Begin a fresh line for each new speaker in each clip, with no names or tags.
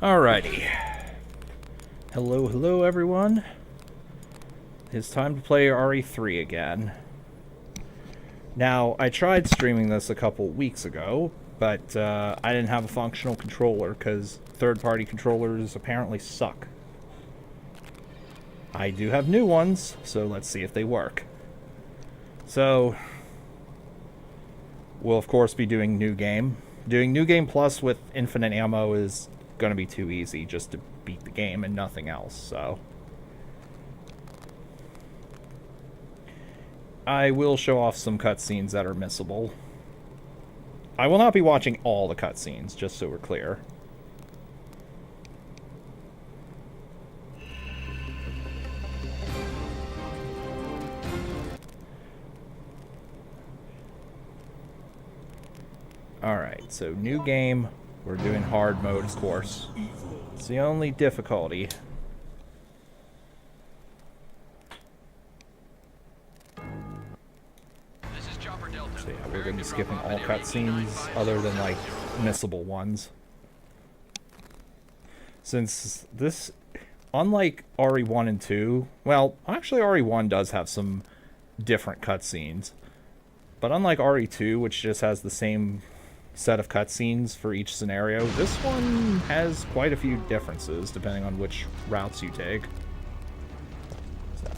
Alrighty. Hello, hello, everyone. It's time to play RE3 again. Now, I tried streaming this a couple weeks ago, but I didn't have a functional controller because third-party controllers apparently suck. I do have new ones, so let's see if they work. So, we'll of course be doing New Game. Doing New Game Plus with infinite ammo is going to be too easy just to beat the game and nothing else, so... I will show off some cutscenes that are missable. I will not be watching all the cutscenes, just so we're clear. Alright, so new game. We're doing hard mode, of course. It's the only difficulty. So yeah, we're going to be skipping all cutscenes other than, like, missable ones. Since this, unlike RE1 and 2, well, actually RE1 does have some different cutscenes. But unlike RE2, which just has the same set of cutscenes for each scenario, this one has quite a few differences depending on which routes you take. So.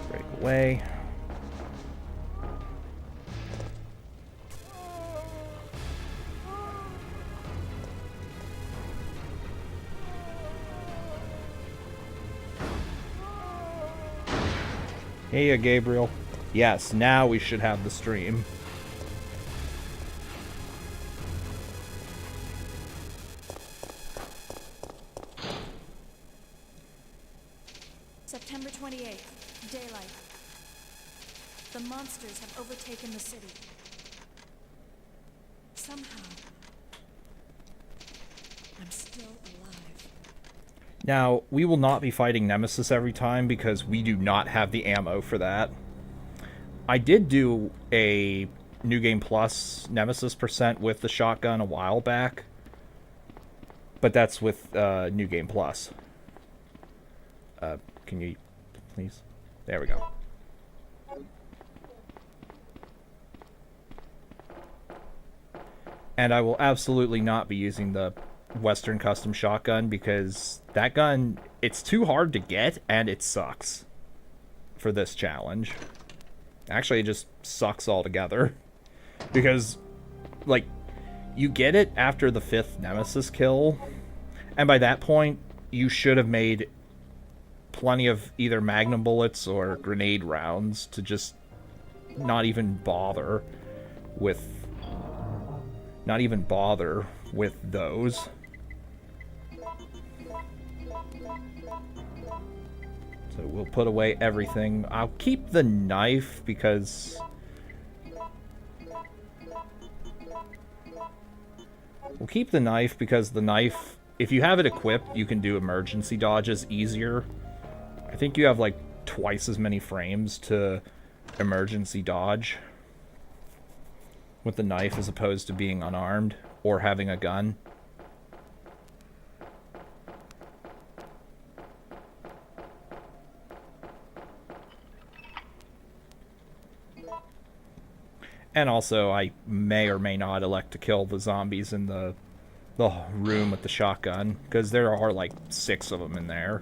Break away. Hey, Gabriel. Yes, now we should have the stream.
September 28th, daylight. The monsters have overtaken the city. Somehow, I'm still alive.
Now, we will not be fighting Nemesis every time because we do not have the ammo for that. I did do a New Game Plus Nemesis percent with the shotgun a while back, but that's with New Game Plus. Can you please? There we go. And I will absolutely not be using the Western Custom Shotgun because that gun, it's too hard to get and it sucks for this challenge. Actually, it just sucks altogether. Because, like, you get it after the 5th Nemesis kill, and by that point, you should have made plenty of either Magnum bullets or grenade rounds to just not even bother with... Not even bother with those. So we'll put away everything. I'll keep the knife because... We'll keep the knife because the knife, if you have it equipped, you can do emergency dodges easier. I think you have like twice as many frames to emergency dodge with the knife as opposed to being unarmed or having a gun. And also, I may or may not elect to kill the zombies in the room with the shotgun, because there are like 6 of them in there.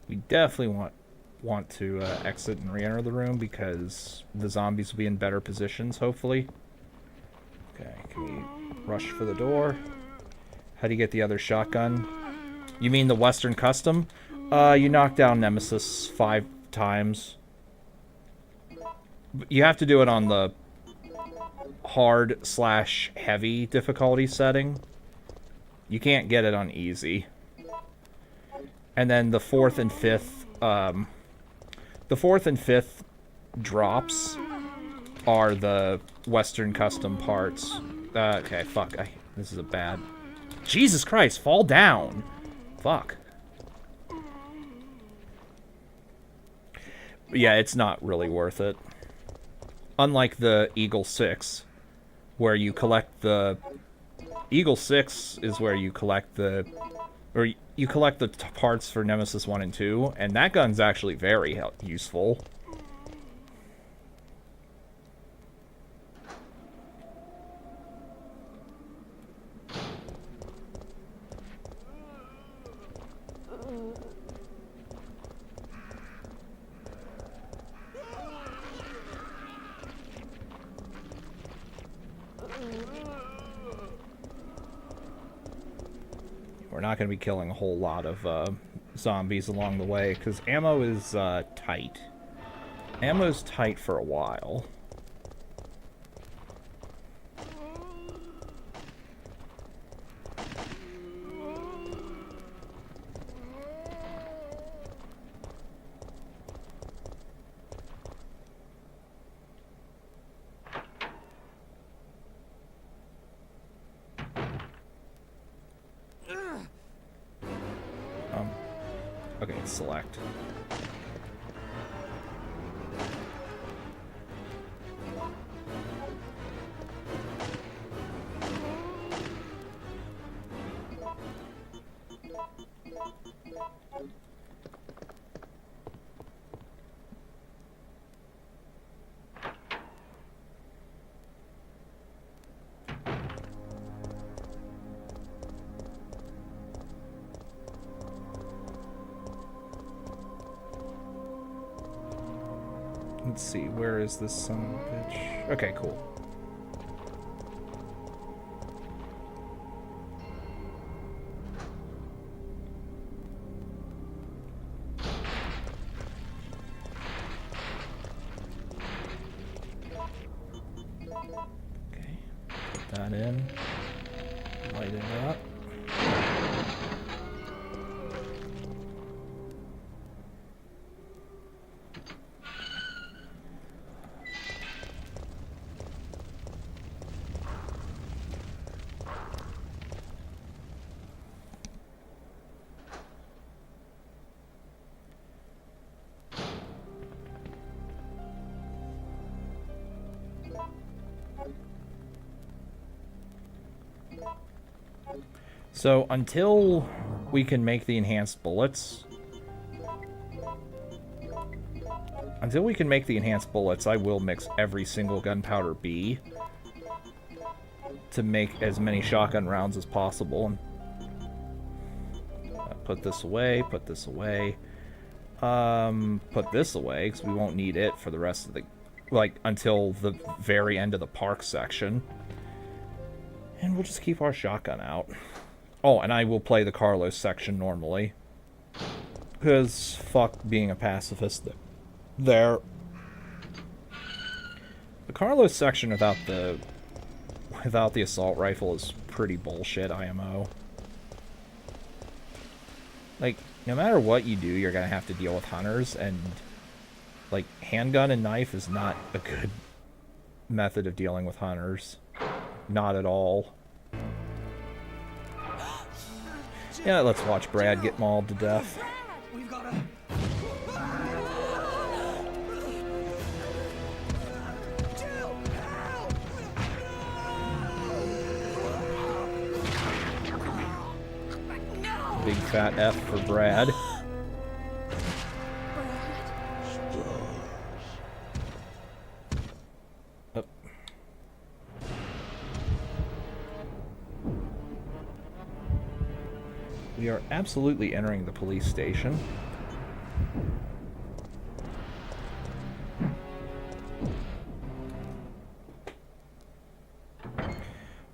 We definitely want to exit and re-enter the room because the zombies will be in better positions, hopefully. Okay, can we rush for the door? How do you get the other shotgun? You mean the Western Custom? You knock down Nemesis 5 times. You have to do it on the hard/heavy difficulty setting. You can't get it on easy. And then the fourth and fifth drops are the Western Custom parts. Okay, fuck. This is a bad... Jesus Christ, fall down! Fuck. Yeah, it's not really worth it. Unlike the Eagle 6, where you collect the... Eagle 6 is where you collect the... Or you collect the parts for Nemesis 1 and 2, and that gun's actually very useful. We're not going to be killing a whole lot of zombies along the way, because ammo is tight. Ammo's tight for a while. Okay, select. Let's see, where is this son of a bitch? Okay, cool. Okay, put that in. Light it up. So, until we can make the enhanced bullets... I will mix every single gunpowder B to make as many shotgun rounds as possible. Put this away, put this away. Put this away, because we won't need it for the rest of the... Like, until the very end of the park section. And we'll just keep our shotgun out. Oh, and I will play the Carlos section normally. Because, fuck being a pacifist there. The Carlos section without the assault rifle is pretty bullshit IMO. Like, no matter what you do, you're gonna have to deal with hunters, and like, handgun and knife is not a good method of dealing with hunters. Not at all. Yeah, let's watch Brad get mauled to death. Big fat F for Brad. We are absolutely entering the police station.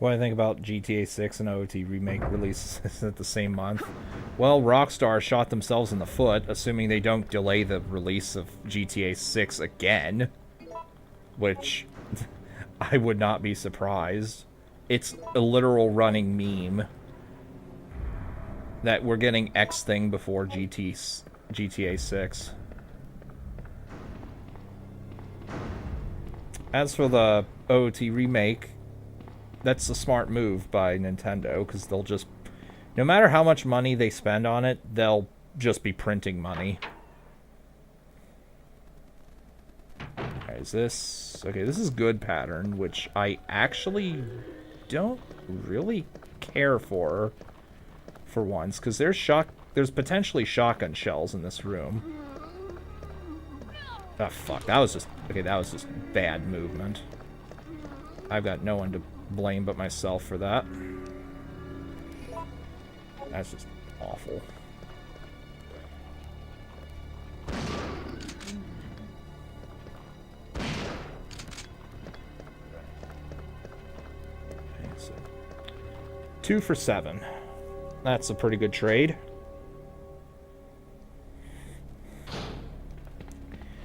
What do I think about GTA 6 and OT remake releases at the same month? Well, Rockstar shot themselves in the foot, assuming they don't delay the release of GTA 6 again. Which, I would not be surprised. It's a literal running meme that we're getting X thing before GTA 6. As for the OT remake, that's a smart move by Nintendo, because they'll just, no matter how much money they spend on it, they'll just be printing money. Okay, is this... Okay, this is good pattern, which I actually don't really care for once, because there's potentially shotgun shells in this room. Oh, fuck. That was just... Okay, that was just bad movement. I've got no one to blame but myself for that. That's just awful. Okay, so 2 for 7. That's a pretty good trade.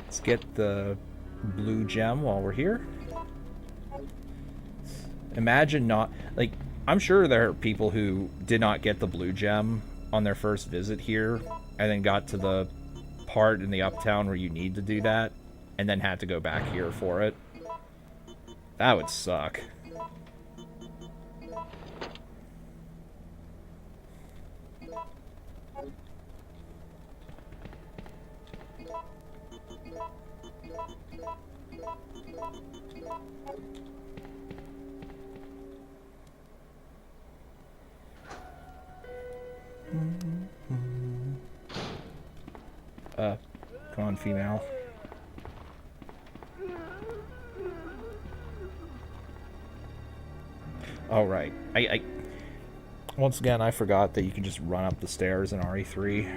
Let's get the blue gem while we're here. Imagine not... Like, I'm sure there are people who did not get the blue gem on their first visit here, and then got to the part in the uptown where you need to do that, and then had to go back here for it. That would suck. Come on, female. Oh, right. I once again, I forgot that you can just run up the stairs in RE3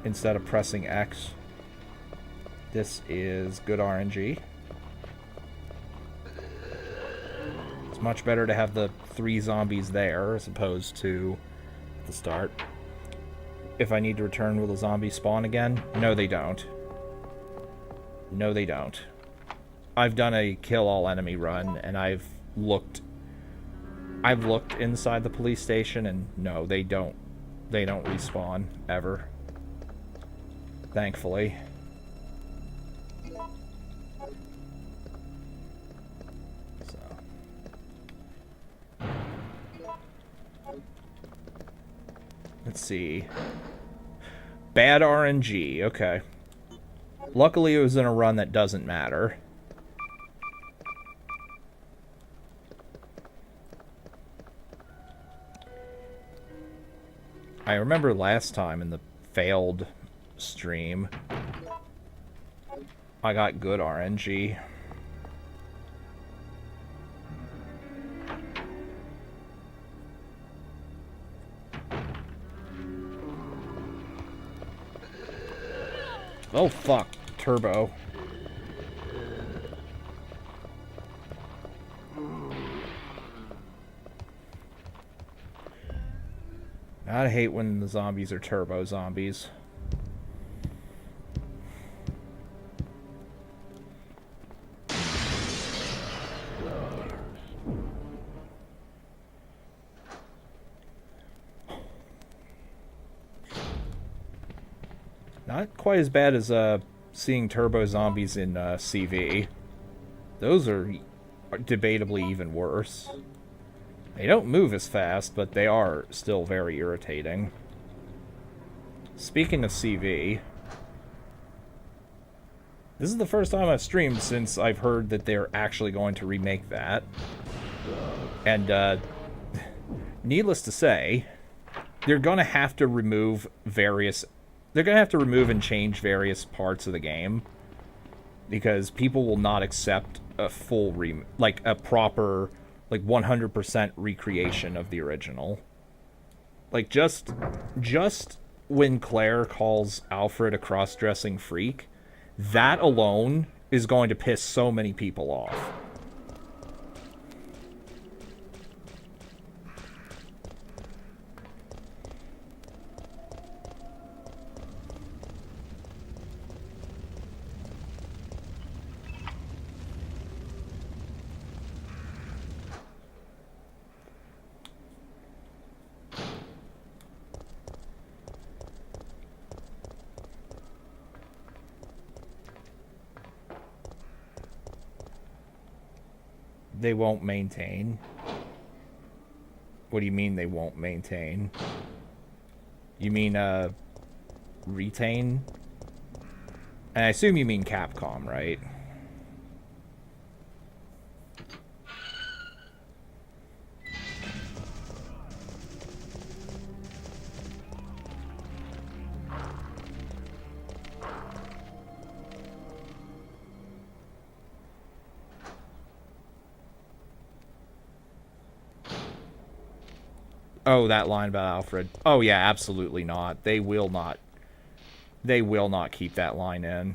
instead of pressing X. This is good RNG. It's much better to have the 3 zombies there as opposed to the start. If I need to return, will the zombies spawn again? No, they don't. No, they don't. I've done a kill all enemy run, and I've looked inside the police station, and no, they don't respawn ever. Thankfully. So. Let's see. Bad RNG, okay. Luckily it was in a run that doesn't matter. I remember last time in the failed stream, I got good RNG. Oh fuck, turbo. I hate when the zombies are turbo zombies. Not quite as bad as seeing turbo zombies in CV. Those are debatably even worse. They don't move as fast, but they are still very irritating. Speaking of CV, this is the first time I've streamed since I've heard that they're actually going to remake that. And, needless to say, they're going to have to remove various... They're going to have to remove and change various parts of the game. Because people will not accept a full like a proper... like 100% recreation of the original. Like just when Claire calls Alfred a cross-dressing freak, that alone is going to piss so many people off. They won't maintain. What do you mean they won't maintain? You mean, retain? And I assume you mean Capcom, right? Oh, that line about Alfred. Oh yeah, absolutely not. They will not. They will not keep that line in.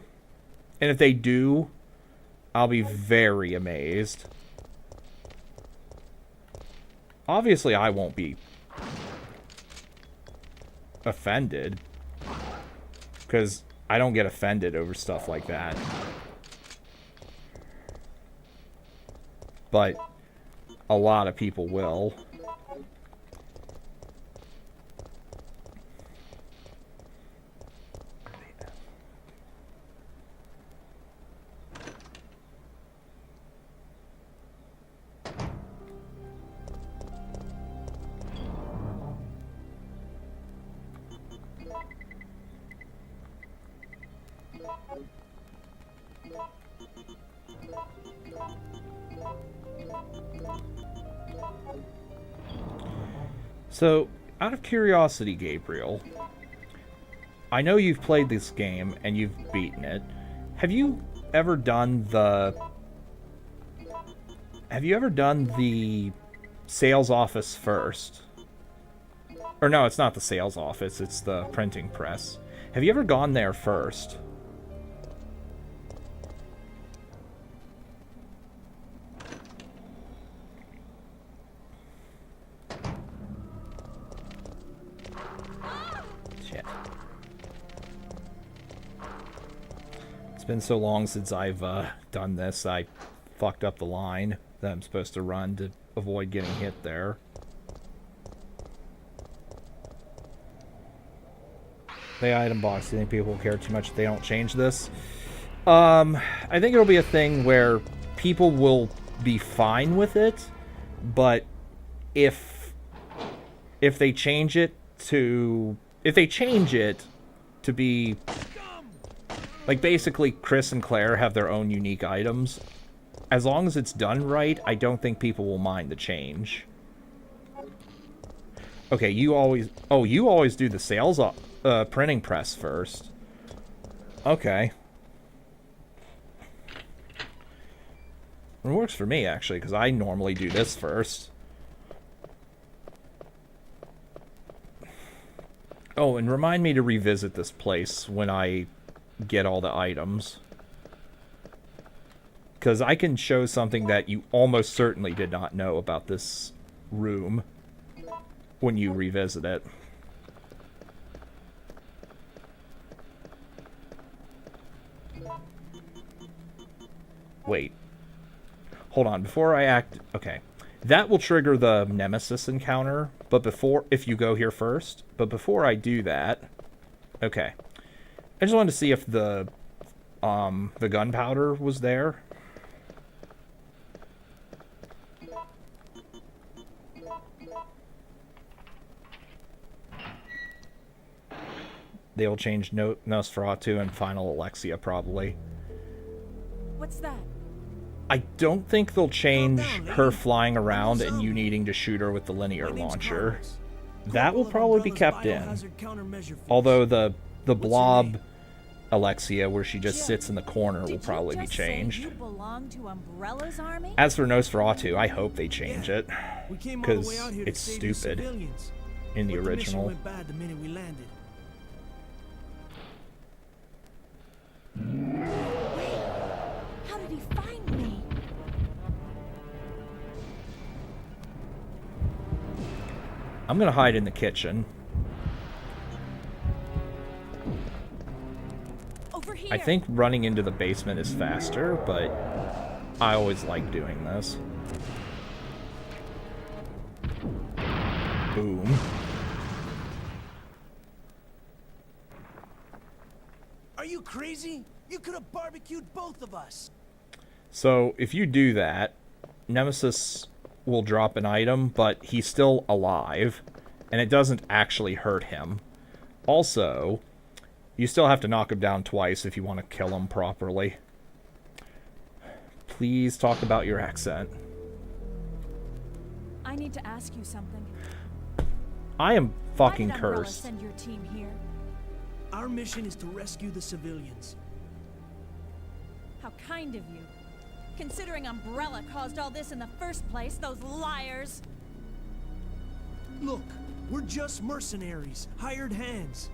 And if they do, I'll be very amazed. Obviously, I won't be offended. Because I don't get offended over stuff like that. But a lot of people will. So, out of curiosity, Gabriel, I know you've played this game and you've beaten it. Have you ever done the... Have you ever done the sales office first? Or no, it's not the sales office, it's the printing press. Have you ever gone there first? It's been so long since I've done this, I fucked up the line that I'm supposed to run to avoid getting hit there. The item box, do you think people will care too much if they don't change this? I think it'll be a thing where people will be fine with it, but if they change it to... If they change it to be... Like, basically, Chris and Claire have their own unique items. As long as it's done right, I don't think people will mind the change. Okay, you always... Oh, you always do the sales printing press first. Okay. It works for me, actually, because I normally do this first. Oh, and remind me to revisit this place when I... get all the items, because I can show something that you almost certainly did not know about this room when you revisit it. Wait, hold on, before I act... Okay, that will trigger the Nemesis encounter, but before... if you go here first, but before I do that... Okay. I just wanted to see if the gunpowder was there. They will change Nosferatu and Final Alexia, probably.
What's that?
I don't think they'll change her flying around and you needing to shoot her with the linear launcher. That will probably be kept in. Although the blob Alexia, where she just sits in the corner, will probably be changed. As for Nosferatu, I hope they change it, because it's stupid in the original.
How did he find me?
I'm gonna hide in the kitchen. I think running into the basement is faster, but I always like doing this. Boom.
Are you crazy? You could have barbecued both of us.
So, if you do that, Nemesis will drop an item, but he's still alive, and it doesn't actually hurt him. Also, you still have to knock him down twice if you want to kill him properly. Please talk about your accent.
I need to ask you something.
I am fucking
Why did Umbrella
cursed.
send your team here?
Our mission is to rescue the civilians.
How kind of you. Considering Umbrella caused all this in the first place, those liars.
Look, we're just mercenaries, hired hands.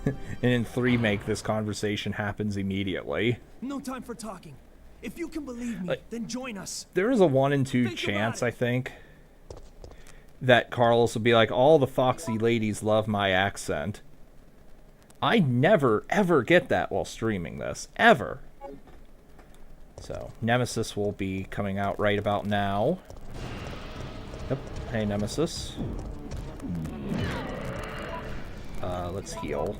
And in 3 make this conversation happens immediately.
No time for talking. If you can believe me, then join us.
There is a 1 in 2
Think
chance,
about it.
I think, that Carlos will be like, all the foxy ladies love my accent. I never, ever get that while streaming this. Ever. So, Nemesis will be coming out right about now. Yep. Hey, Nemesis. Let's heal.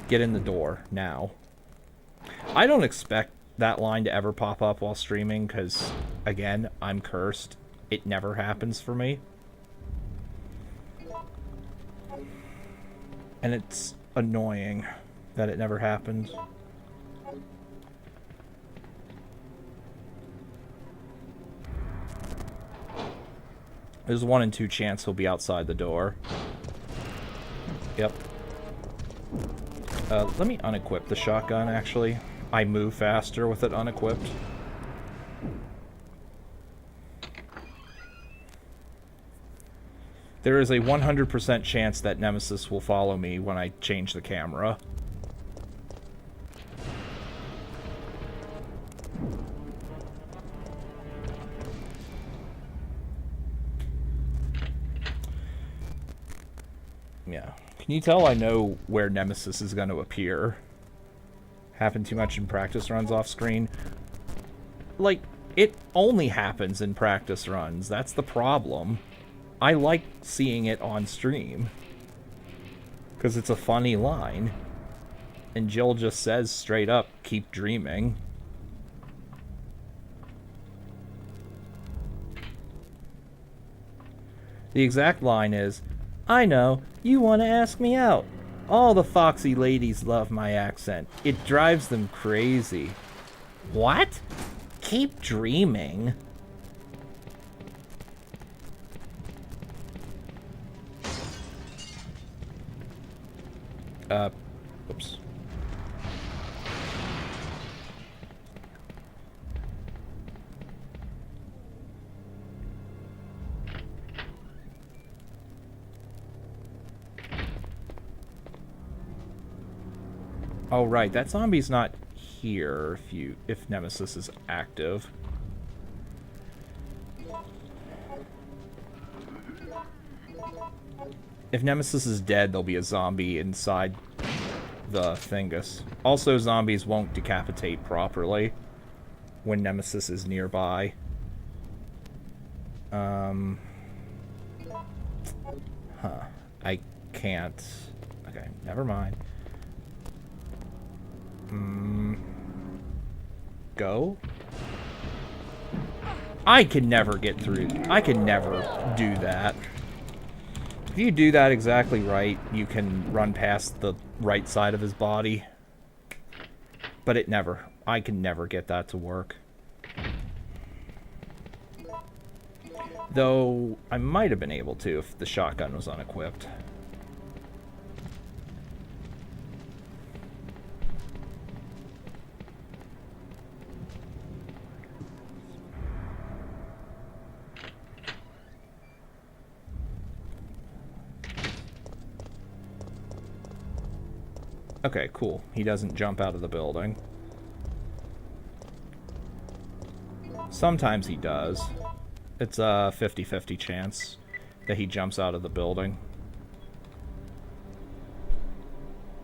Get in the door, now. I don't expect that line to ever pop up while streaming, because, again, I'm cursed. It never happens for me. And it's annoying that it never happens. There's a 1 in 2 chance he'll be outside the door. Yep. Let me unequip the shotgun, actually. I move faster with it unequipped. There is a 100% chance that Nemesis will follow me when I change the camera. Yeah. Can you tell I know where Nemesis is going to appear? Happen too much in practice runs off screen? Like, it only happens in practice runs. That's the problem. I like seeing it on stream. Because it's a funny line. And Jill just says straight up, keep dreaming. The exact line is, I know, you want to ask me out. All the foxy ladies love my accent. It drives them crazy. What? Keep dreaming. Oops. Oh, right, that zombie's not here if Nemesis is active. If Nemesis is dead, there'll be a zombie inside the Thingus. Also, zombies won't decapitate properly when Nemesis is nearby. I can't. Okay, never mind. Go? I can never get through. I can never do that. If you do that exactly right, you can run past the right side of his body. But it never. I can never get that to work. Though, I might have been able to if the shotgun was unequipped. Okay, cool. He doesn't jump out of the building. Sometimes he does. It's a 50-50 chance that he jumps out of the building.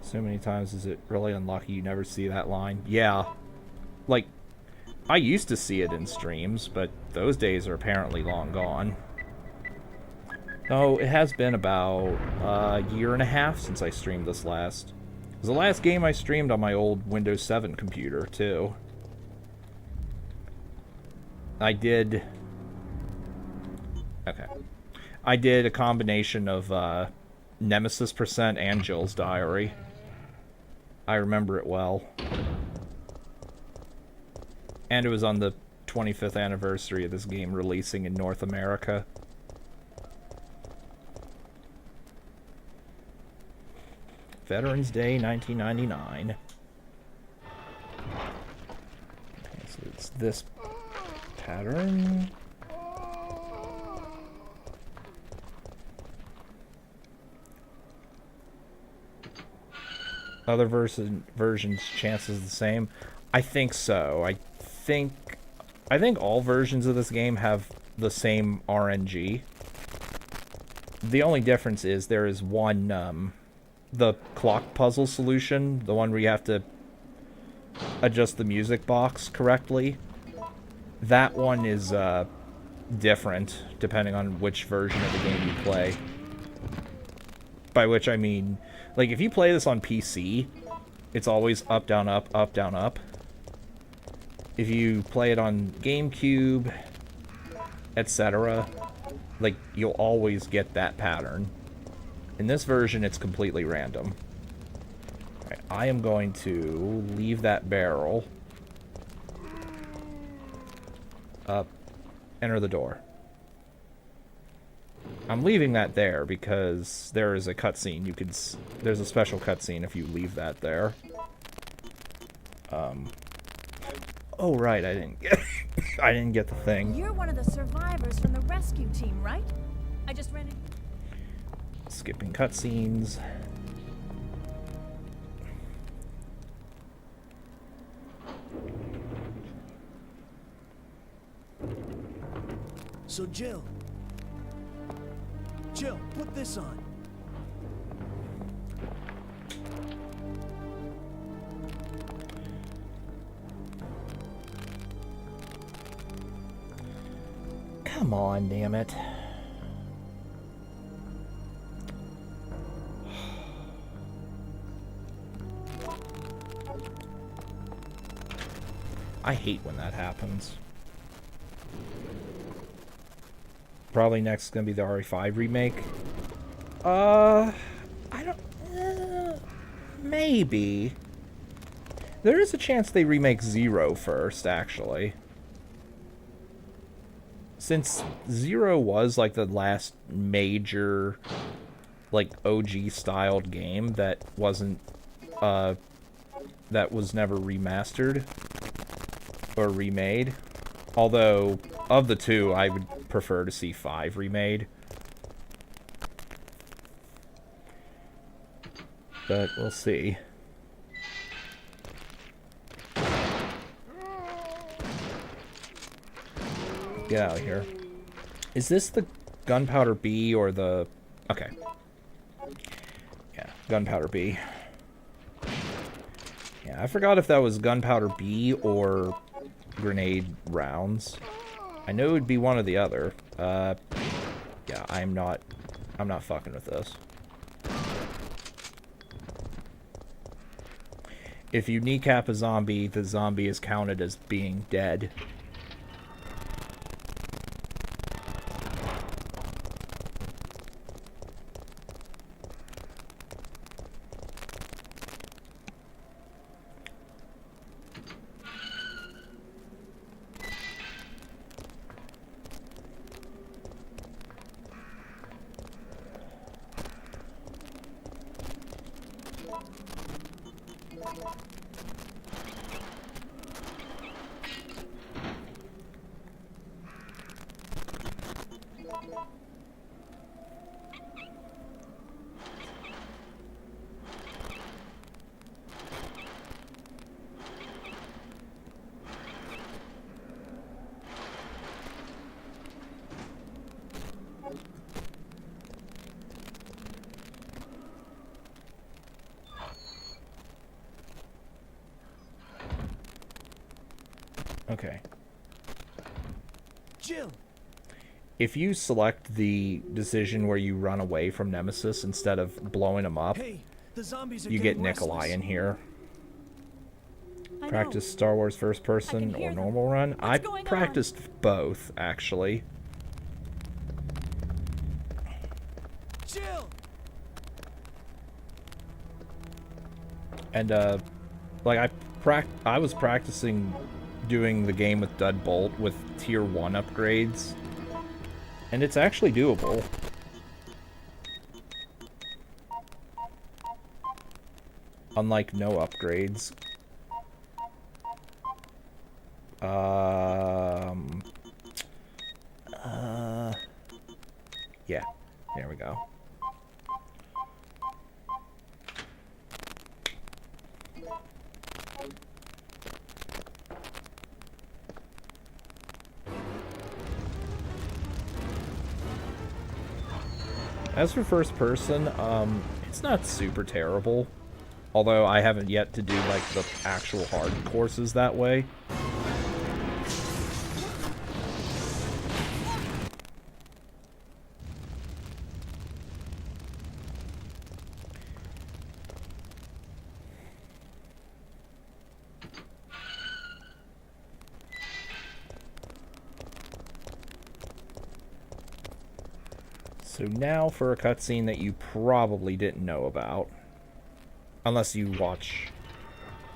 So many times is it really unlucky you never see that line? Yeah. Like, I used to see it in streams, but those days are apparently long gone. Oh, it has been about a year and a half since I streamed this last. It was the last game I streamed on my old Windows 7 computer, too. I did... Okay. I did a combination of Nemesis Percent and Jill's Diary. I remember it well. And it was on the 25th anniversary of this game releasing in North America. Veterans Day 1999. Okay, so it's this pattern. Other versions, chances the same. I think so. I think all versions of this game have the same RNG. The only difference is there is one, the clock puzzle solution, the one where you have to adjust the music box correctly. That one is different depending on which version of the game you play. By which I mean, like, if you play this on PC, it's always up, down, up, up, down, up. If you play it on GameCube, etc., like, you'll always get that pattern. In this version, it's completely random. Alright, I am going to leave that barrel. Up. Enter the door. I'm leaving that there because there is a cutscene. There's a special cutscene if you leave that there. Oh right, I didn't get the thing.
You're one of the survivors from the rescue team, right? I just ran in.
Skipping cutscenes.
So Jill, put this on.
Come on, damn it. I hate when that happens. Probably next is gonna be the RE5 remake. I don't... maybe. There is a chance they remake Zero first, actually. Since Zero was, like, the last major, like, OG-styled game that wasn't, that was never remastered or remade. Although, of the two, I would prefer to see 5 remade. But we'll see. Get out of here. Is this the Gunpowder B or the... Okay. Yeah, Gunpowder B. Yeah, I forgot if that was Gunpowder B or grenade rounds. I know it would be one or the other. Yeah, I'm not fucking with this. If you kneecap a zombie, the zombie is counted as being dead. Okay.
Jill.
If you select the decision where you run away from Nemesis instead of blowing him up,
Hey, the zombies are
you get
getting
Nikolai
restless.
in here.
I
Practice
know.
Star Wars first person
hear
or
them.
normal run?
What's
I
going on?
practiced both, actually.
Jill!
And, like, I was practicing doing the game with Deadbolt with Tier 1 upgrades. And it's actually doable. Unlike no upgrades. Yeah, there we go. As for first person, it's not super terrible. Although I haven't yet to do, like, the actual hard courses that way. So now for a cutscene that you probably didn't know about. Unless you watch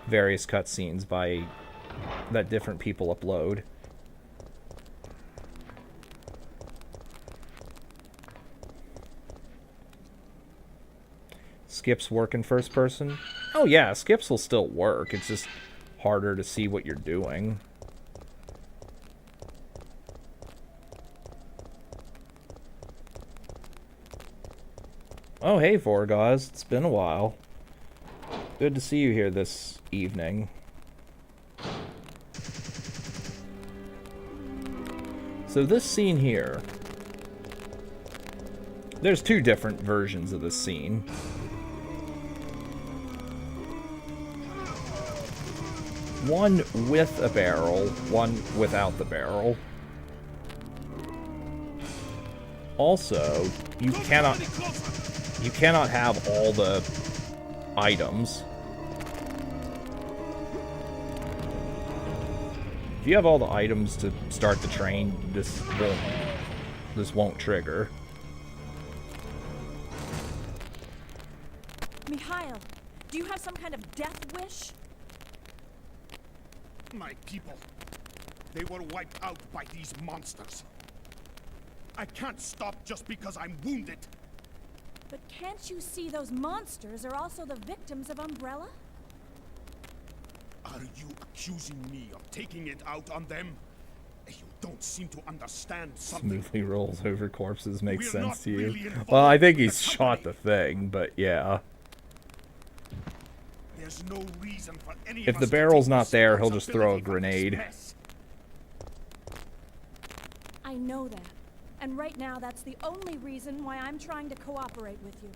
various cutscenes that different people upload. Skips work in first person? Oh yeah, skips will still work. It's just harder to see what you're doing. Oh hey Vorgoz, it's been a while. Good to see you here this evening. So this scene here, there's two different versions of this scene. One with a barrel, one without the barrel. Also, you cannot have all the items. If you have all the items to start the train, this won't trigger.
Mikhail, do you have some kind of death wish?
My people, they were wiped out by these monsters. I can't stop just because I'm wounded.
But can't you see those monsters are also the victims of Umbrella?
Are you accusing me of taking it out on them? You don't seem to understand something.
Smoothly rolls over corpses makes
We're
sense
not
to you.
really involved
Well, I think
with
he's
the
shot the
company.
thing, but yeah.
There's no reason for any
If
of
the
us to
barrel's
take
not there, he'll just throw a
responsibility for this
grenade.
mess.
I know that. And right now, that's the only reason why I'm trying to cooperate with you.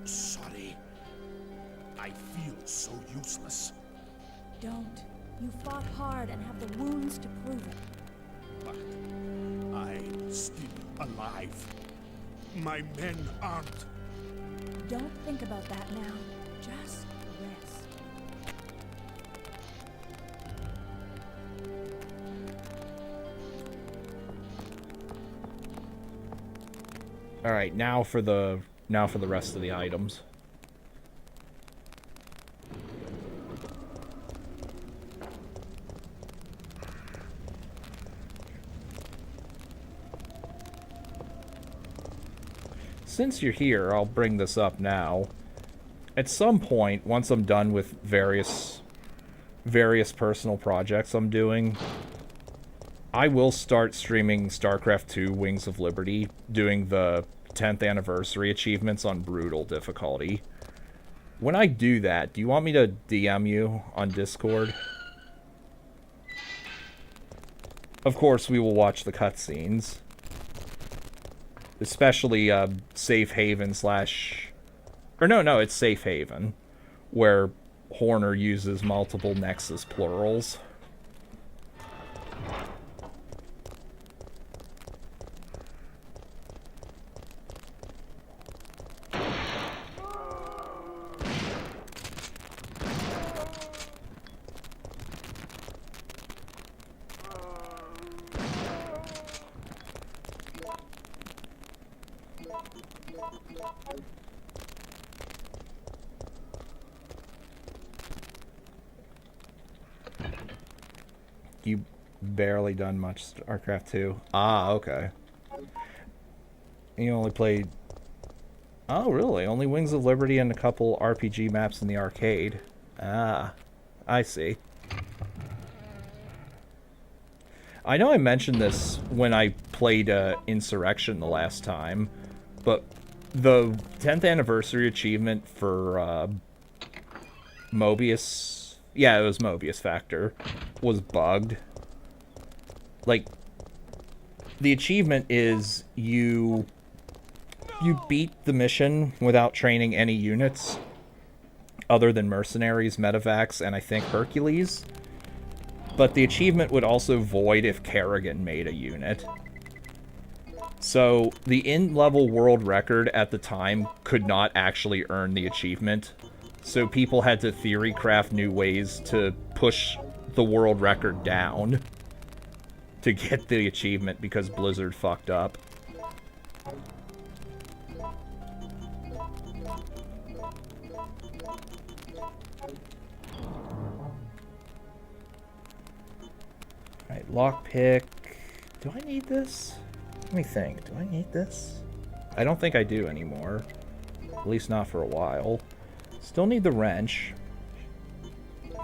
Sorry. I feel so useless.
Don't. You fought hard and have the wounds to prove it.
But I'm still alive. My men aren't.
Don't think about that now. Just rest.
All right, now for the rest of the items. Since you're here, I'll bring this up now. At some point, once I'm done with various personal projects I'm doing, I will start streaming StarCraft 2 Wings of Liberty, doing the 10th anniversary achievements on brutal difficulty. When I do that, do you want me to DM you on Discord? Of course, we will watch the cutscenes. Especially Safe Haven slash... Or no, it's Safe Haven. Where Horner uses multiple Nexus plurals. You barely done much StarCraft 2. Ah, okay. You only played... Oh, really? Only Wings of Liberty and a couple RPG maps in the arcade. Ah, I see. I know I mentioned this when I played Insurrection the last time, but the 10th anniversary achievement for Mobius... Yeah, it was Mobius Factor. Was bugged. Like, the achievement is you beat the mission without training any units other than mercenaries, medevacs, and I think Hercules. But the achievement would also void if Kerrigan made a unit. So the in-level world record at the time could not actually earn the achievement. So people had to theory craft new ways to push the world record down to get the achievement because Blizzard fucked up. Alright, lockpick. Do I need this? Let me think. Do I need this? I don't think I do anymore. At least not for a while. Still need the wrench.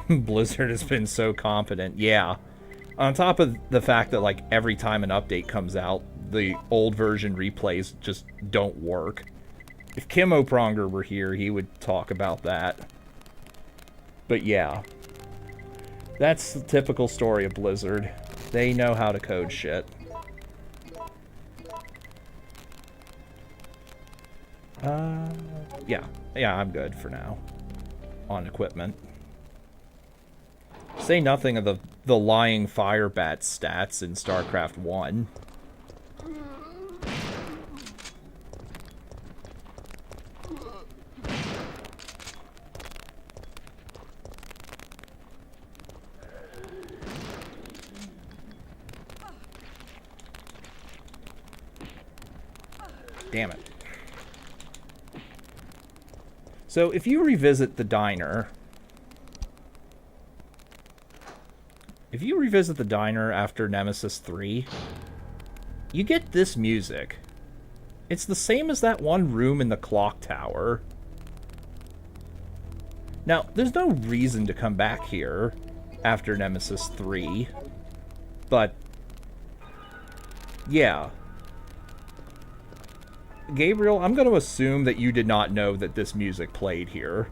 Blizzard has been so confident. Yeah. On top of the fact that, like, every time an update comes out, the old version replays just don't work. If Kim O'Pronger were here, he would talk about that. But yeah. That's the typical story of Blizzard. They know how to code shit. Yeah. Yeah, I'm good for now. On equipment. Say nothing of the lying fire bat stats in StarCraft 1. Damn it. So if you revisit the diner... If you revisit the diner after Nemesis 3, you get this music. It's the same as that one room in the clock tower. Now, there's no reason to come back here after Nemesis 3, but yeah. Gabriel, I'm going to assume that you did not know that this music played here.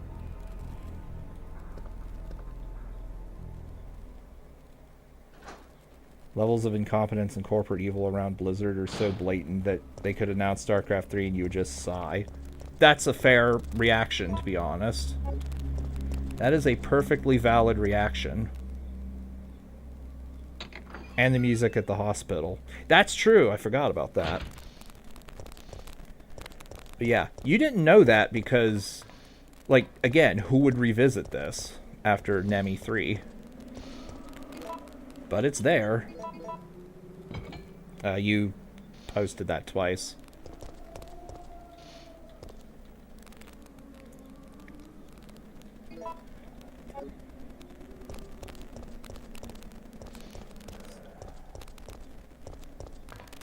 Levels of incompetence and corporate evil around Blizzard are so blatant that they could announce StarCraft 3 and you would just sigh. That's a fair reaction, to be honest. That is a perfectly valid reaction. And the music at the hospital. That's true, I forgot about that. But yeah, you didn't know that because, like, again, who would revisit this after Nemi 3? But it's there. You posted that twice.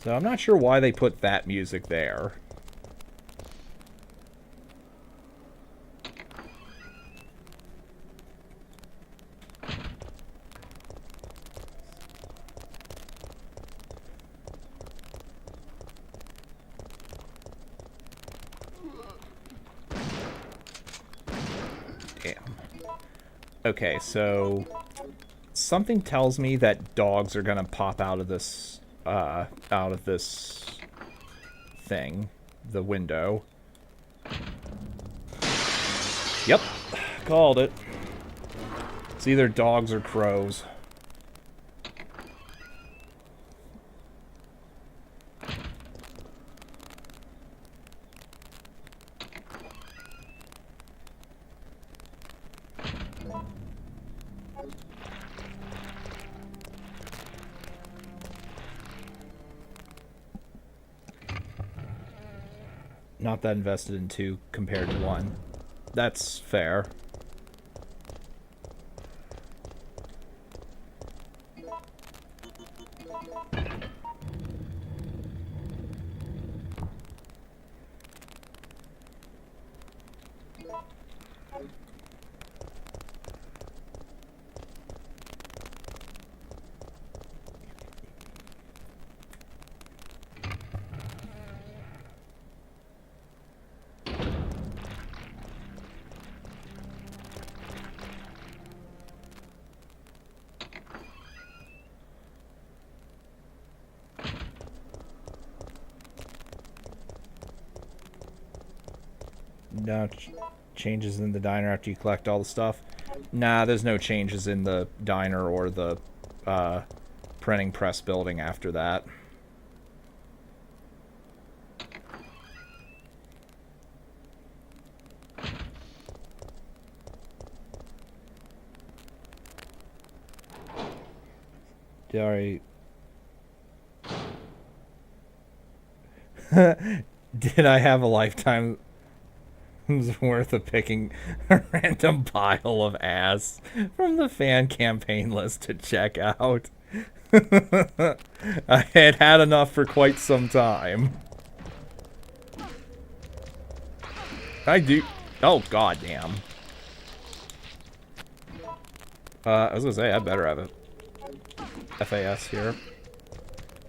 So I'm not sure why they put that music there. Okay, so something tells me that dogs are gonna pop out of this thing, the window. Yep, called it. It's either dogs or crows. Not that invested in 2 compared to 1. That's fair. No changes in the diner after you collect all the stuff. Nah, there's no changes in the diner or the printing press building after that. Sorry. Did I have a lifetime worth of picking a random pile of ass from the fan campaign list to check out? I had had enough for quite some time. I do. Oh, goddamn. I was gonna say, I better have a FAS here.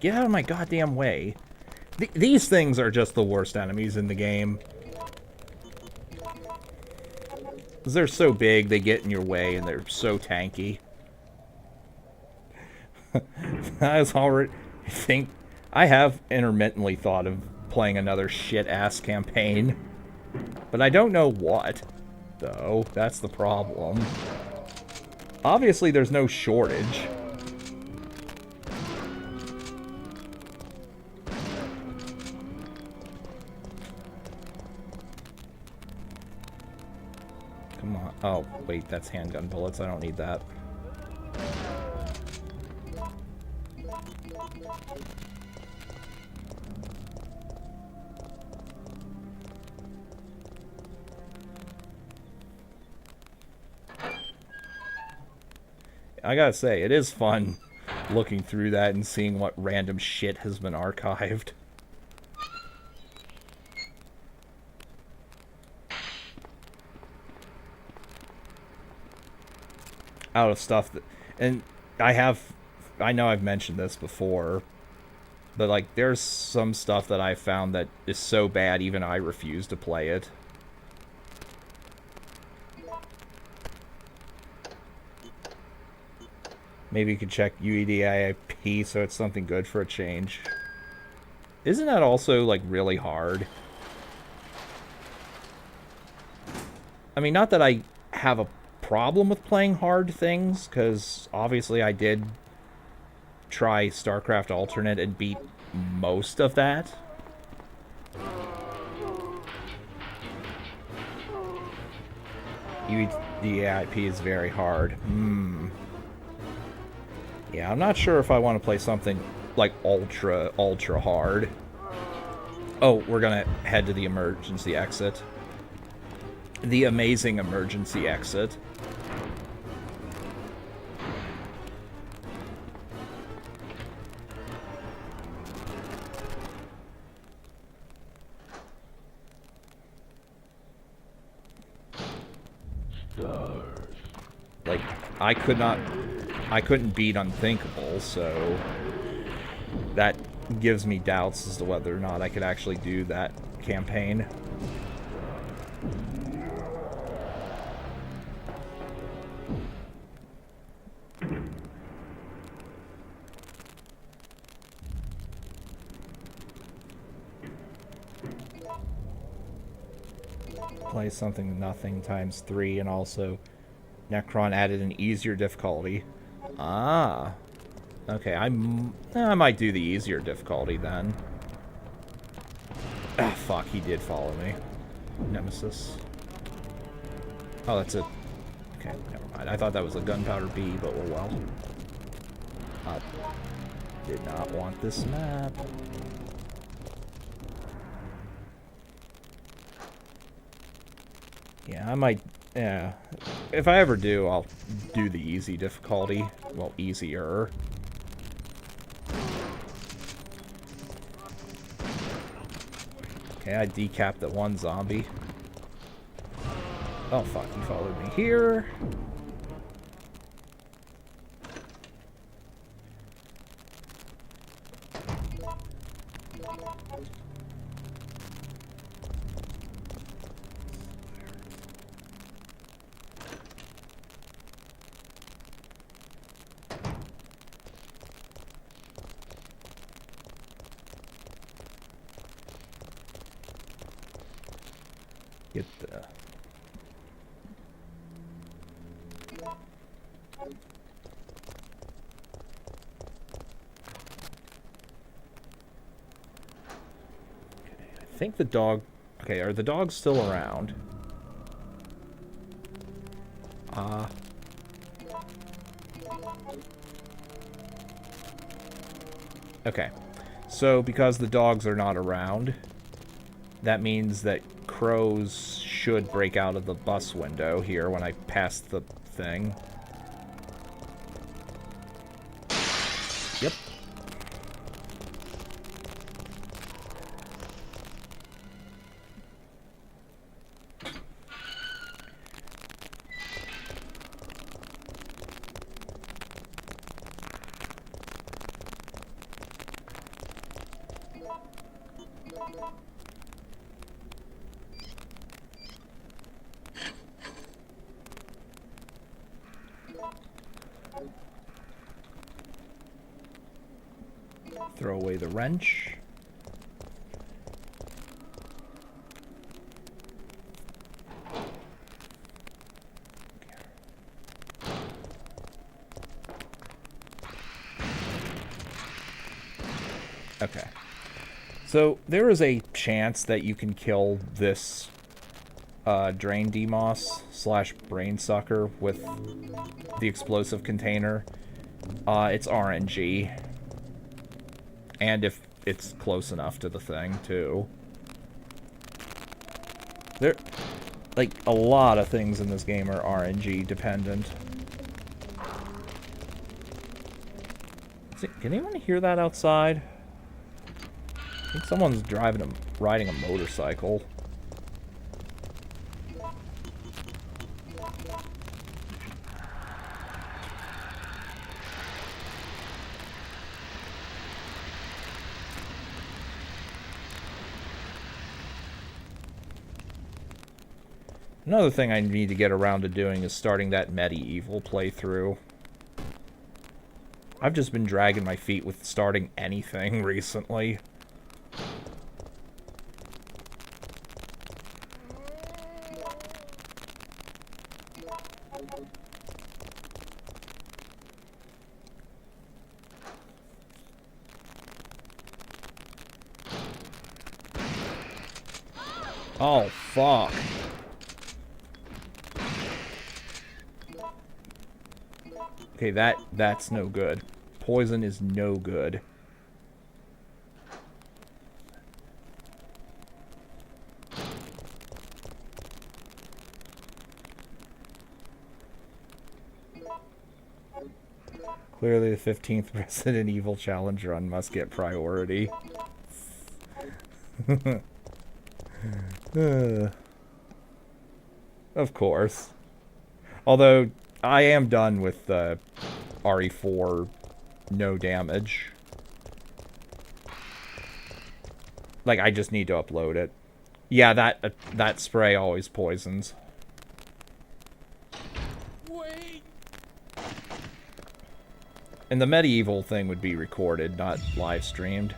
Get out of my goddamn way. These things are just the worst enemies in the game. They're so big, they get in your way, and they're so tanky. I have intermittently thought of playing another shit-ass campaign. But I don't know what, though. That's the problem. Obviously, there's no shortage. Come on. Oh, wait, that's handgun bullets. I don't need that. I gotta say, it is fun looking through that and seeing what random shit has been archived. Out of stuff that, and I know I've mentioned this before, but like there's some stuff that I found that is so bad even I refuse to play it. Maybe you could check UEDIP so it's something good for a change. Isn't that also like really hard? I mean, not that I have a problem with playing hard things, because obviously I did try StarCraft Alternate and beat most of that. UEDIP is very hard. Yeah, I'm not sure if I want to play something like ultra hard. Oh, we're gonna head to the emergency exit. The amazing emergency exit. Like, I couldn't beat Unthinkable, so that gives me doubts as to whether or not I could actually do that campaign. Play something nothing times 3, and also Necron added an easier difficulty. Ah. Okay, I might do the easier difficulty then. Ah, fuck, he did follow me. Nemesis. Oh, that's it. Okay, never mind. I thought that was a gunpowder B, but oh well. Did not want this map. Yeah, I might... Yeah. If I ever do, I'll do the easy difficulty. Well, easier. Okay, I decapped that one zombie. Oh fuck, he followed me here. Get the... I think the dog... Okay, are the dogs still around? Okay. So, because the dogs are not around, that means that crows should break out of the bus window here when I pass the thing. Yep. Throw away the wrench. Okay. So there is a chance that you can kill this Drain Demos / Brain Sucker with the explosive container. It's RNG. And if it's close enough to the thing, too. There, like, a lot of things in this game are RNG dependent. Can anyone hear that outside? I think someone's riding a motorcycle. Another thing I need to get around to doing is starting that medieval playthrough. I've just been dragging my feet with starting anything recently. Oh, fuck. Okay, that's no good. Poison is no good. Clearly the 15th Resident Evil challenge run must get priority. Of course. Although, I am done with RE4 no damage. Like, I just need to upload it. Yeah, that spray always poisons.
Wait.
And the medieval thing would be recorded, not live streamed.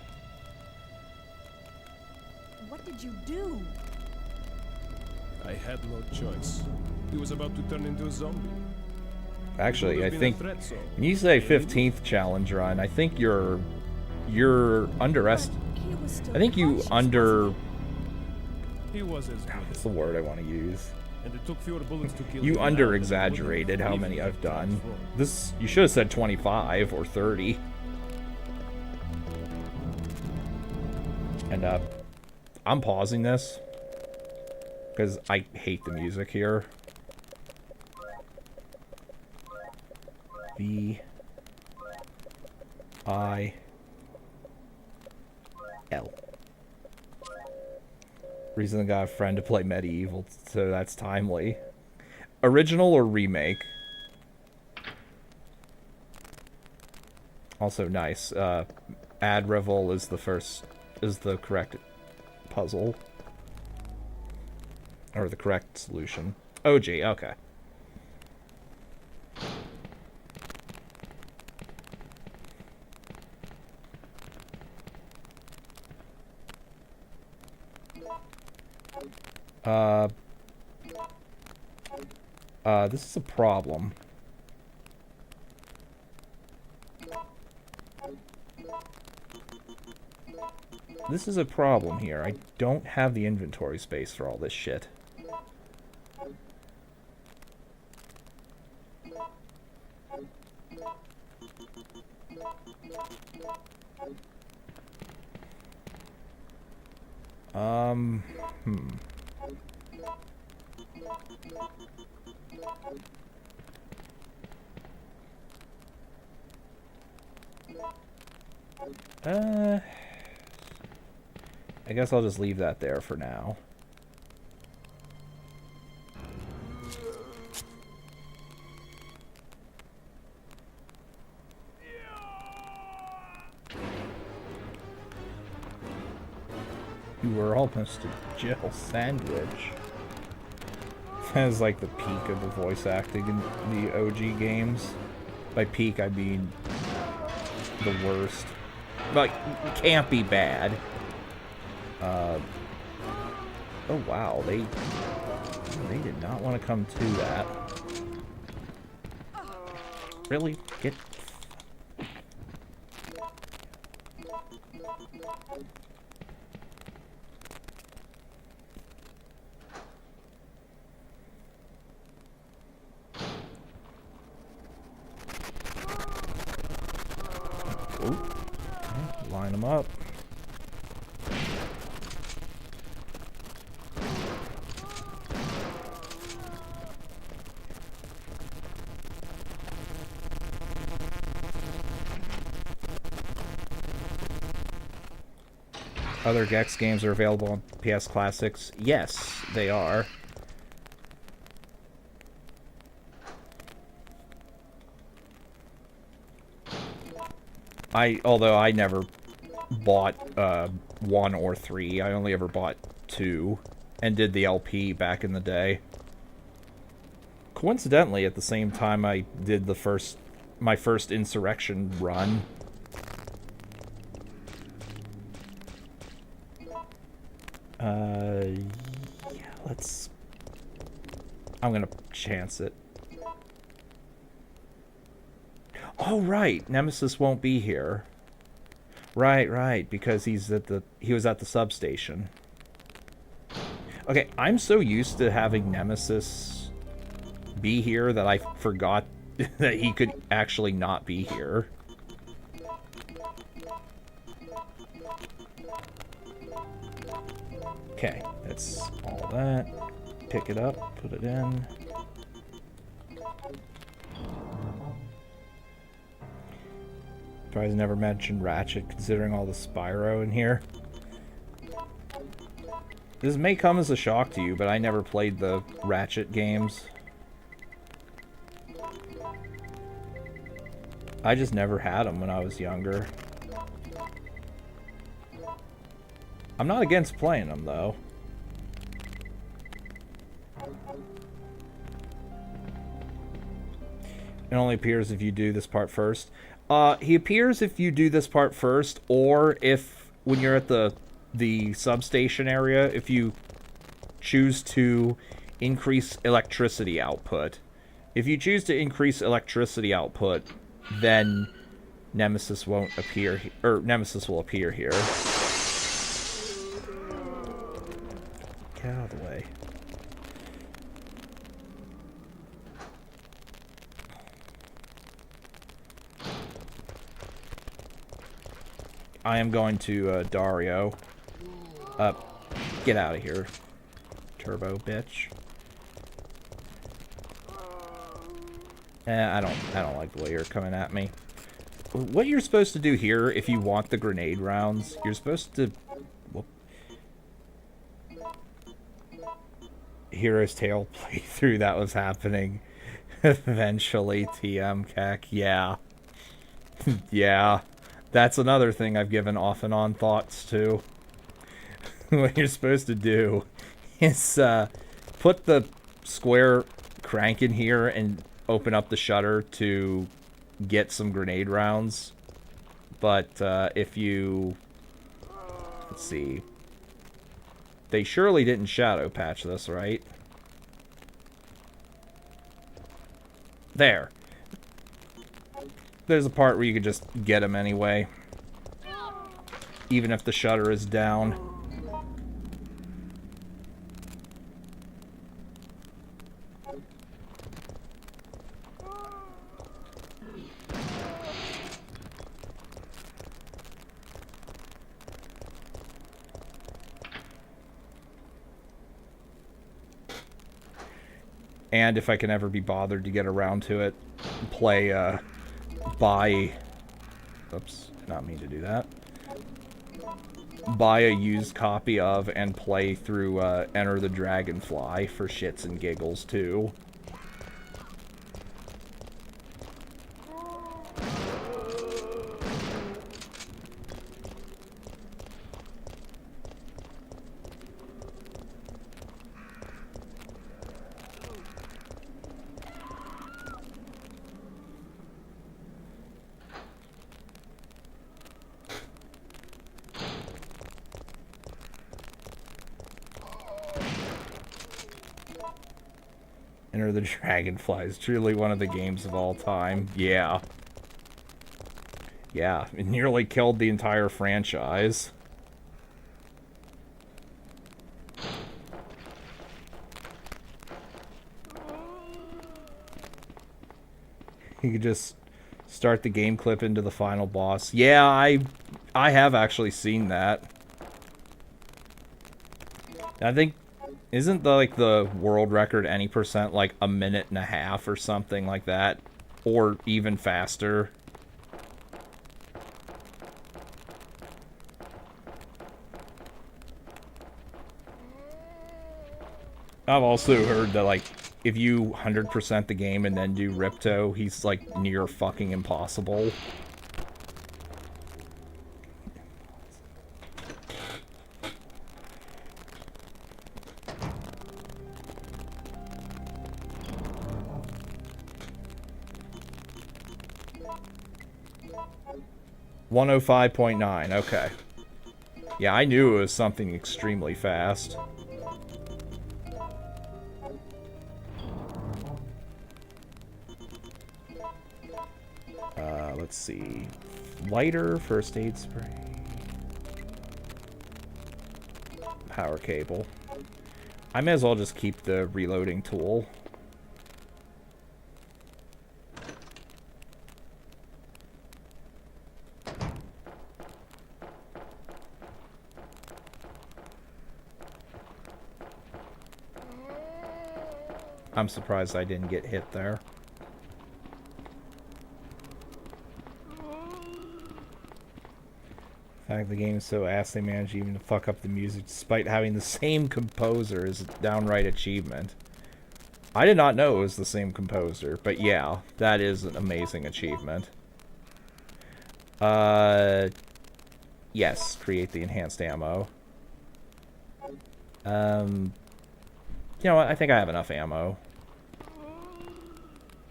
What did you do?
I had no choice. He was about to turn into a zombie.
Actually, I think
Threat, so.
when you say 15th challenge run, I think you're underestimating.
He was still
I think you
conscious,
under.
wasn't
He was as good.
What's the word I want to use?
And it took fewer bullets to kill
You
him
under
now than it
exaggerated
would
how
have
many
if
I've done.
before.
This you should have said 25 or 30. And I'm pausing this because I hate the music here. V-I-L. Reason I got a friend to play medieval, so that's timely. Original or remake? Also nice. Ad Revel is the correct puzzle. Or the correct solution. OG, okay. This is a problem. This is a problem here. I don't have the inventory space for all this shit. I guess I'll just leave that there for now. You were almost a Jill sandwich. That is like the peak of the voice acting in the OG games. By peak, I mean the worst. Like, can't be bad. Oh wow, they did not want to come to that. Really? Get... Ooh. Line them up. Other Gex games are available on PS Classics. Yes, they are. Although I never bought 1 or 3, I only ever bought 2 and did the LP back in the day. Coincidentally, at the same time I did my first Insurrection run. Yeah, I'm gonna chance it. Oh, right. Nemesis won't be here. Right, because he was at the substation. Okay, I'm so used to having Nemesis be here that I forgot that he could actually not be here. Okay, that's all that. Pick it up, put it in. Surprised I never mentioned Ratchet, considering all the Spyro in here. This may come as a shock to you, but I never played the Ratchet games. I just never had them when I was younger. I'm not against playing them, though. It only appears if you do this part first. He appears if you do this part first, or if, when you're at the substation area, if you choose to increase electricity output. If you choose to increase electricity output, then Nemesis won't appear, or Nemesis will appear here. Get out of the way. I am going to Dario. Get out of here, turbo bitch. I don't like the way you're coming at me. What you're supposed to do here, if you want the grenade rounds, you're supposed to... Whoop. Hero's Tale playthrough that was happening. Eventually, TM Keck. Yeah. Yeah. That's another thing I've given off and on thoughts to. What you're supposed to do is put the square crank in here and open up the shutter to get some grenade rounds. But if you... Let's see. They surely didn't shadow patch this, right? There. There's a part where you could just get them anyway. Even if the shutter is down. And if I can ever be bothered to get around to it, play, buy... Oops, did not mean to do that. Buy a used copy of and play through Enter the Dragonfly for shits and giggles, too. Enter the Dragonfly is truly one of the games of all time. Yeah. Yeah, it nearly killed the entire franchise. You could just start the game clip into the final boss. Yeah, I have actually seen that. I think... Isn't the world record any percent like a minute and a half or something like that? Or even faster? I've also heard that like if you 100% the game and then do Ripto, he's like near fucking impossible. 105.9, okay. Yeah, I knew it was something extremely fast. Let's see. Lighter, first aid spray. Power cable. I may as well just keep the reloading tool. I'm surprised I didn't get hit there. In fact, the game is so ass they managed even to fuck up the music despite having the same composer is a downright achievement. I did not know it was the same composer, but yeah, that is an amazing achievement. Yes, create the enhanced ammo. You know what, I think I have enough ammo.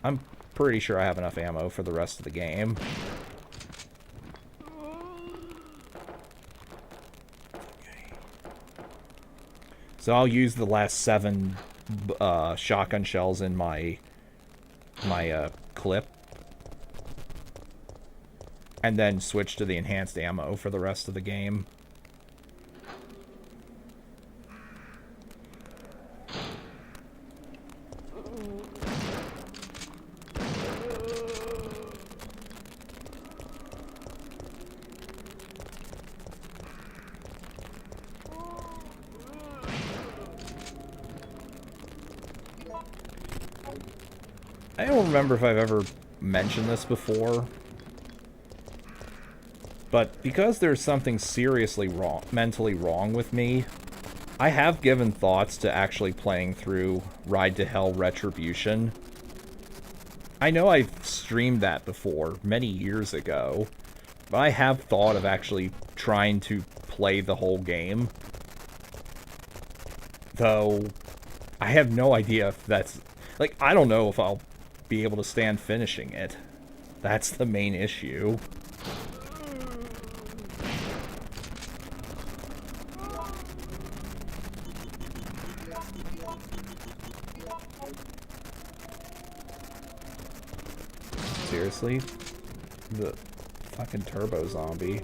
I'm pretty sure I have enough ammo for the rest of the game. So I'll use the last 7 shotgun shells in my clip. And then switch to the enhanced ammo for the rest of the game. I don't remember if I've ever mentioned this before, but because there's something seriously wrong, mentally wrong with me, I have given thoughts to actually playing through Ride to Hell Retribution. I know I've streamed that before, many years ago, but I have thought of actually trying to play the whole game. Though, I have no idea if that's... Like, I don't know if I'll be able to stand finishing it. That's the main issue. Seriously? The fucking turbo zombie.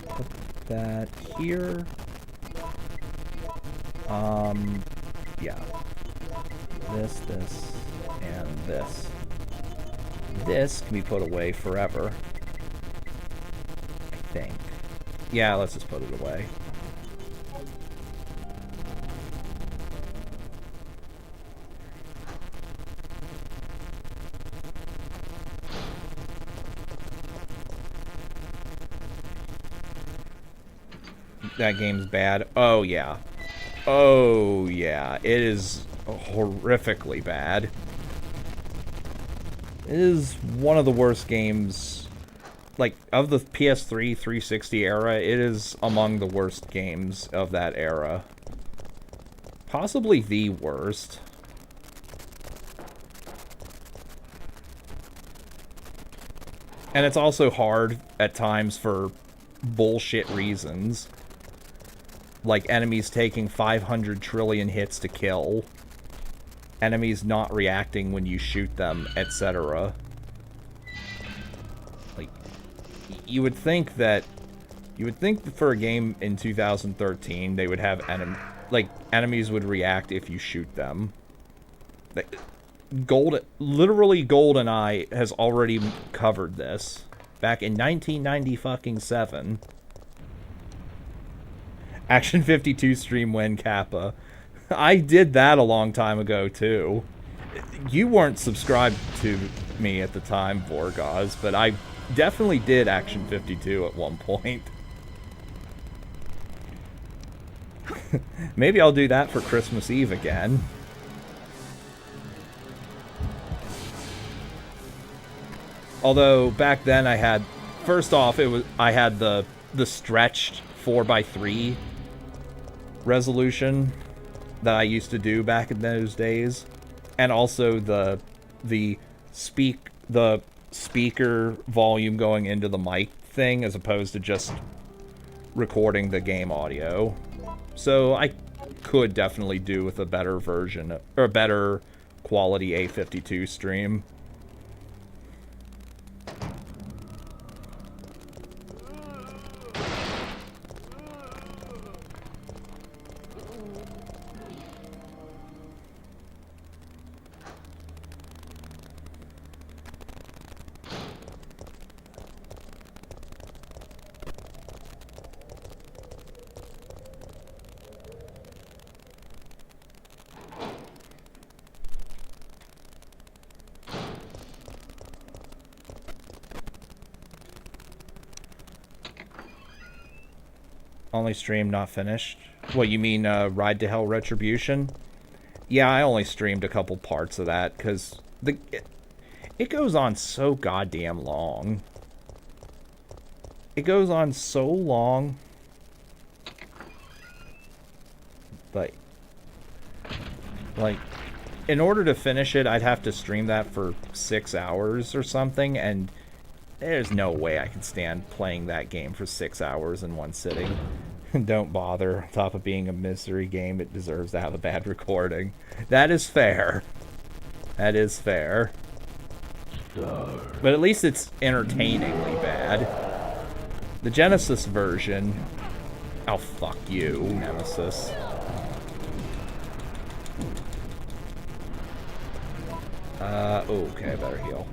Put that here. Yeah. This, and this. This can be put away forever. I think. Yeah, let's just put it away. That game's bad. Oh, yeah. Oh, yeah. It is horrifically bad. It is one of the worst games, like, of the PS3 360 era. It is among the worst games of that era. Possibly the worst. And it's also hard at times for bullshit reasons. Like enemies taking 500 trillion hits to kill. Enemies not reacting when you shoot them, etc. Like, you would think that for a game in 2013 they would have enemies would react if you shoot them. Literally GoldenEye has already covered this back in 1997. Action 52 stream when Kappa. I did that a long time ago, too. You weren't subscribed to me at the time, Vorgoz, but I definitely did Action 52 at one point. Maybe I'll do that for Christmas Eve again. Although, back then I had... First off, I had the stretched 4x3 resolution that I used to do back in those days, and also the speaker volume going into the mic thing as opposed to just recording the game audio. So I could definitely do with a better version or a better quality A52 stream. Only stream not finished. What, you mean Ride to Hell Retribution? Yeah, I only streamed a couple parts of that because it goes on so goddamn long. It goes on so long. But like in order to finish it, I'd have to stream that for 6 hours or something, and there's no way I can stand playing that game for 6 hours in one sitting. Don't bother. On top of being a misery game, it deserves to have a bad recording. That is fair. That is fair. But at least it's entertainingly bad. The Genesis version... Oh, fuck you, Nemesis. Okay, I better heal.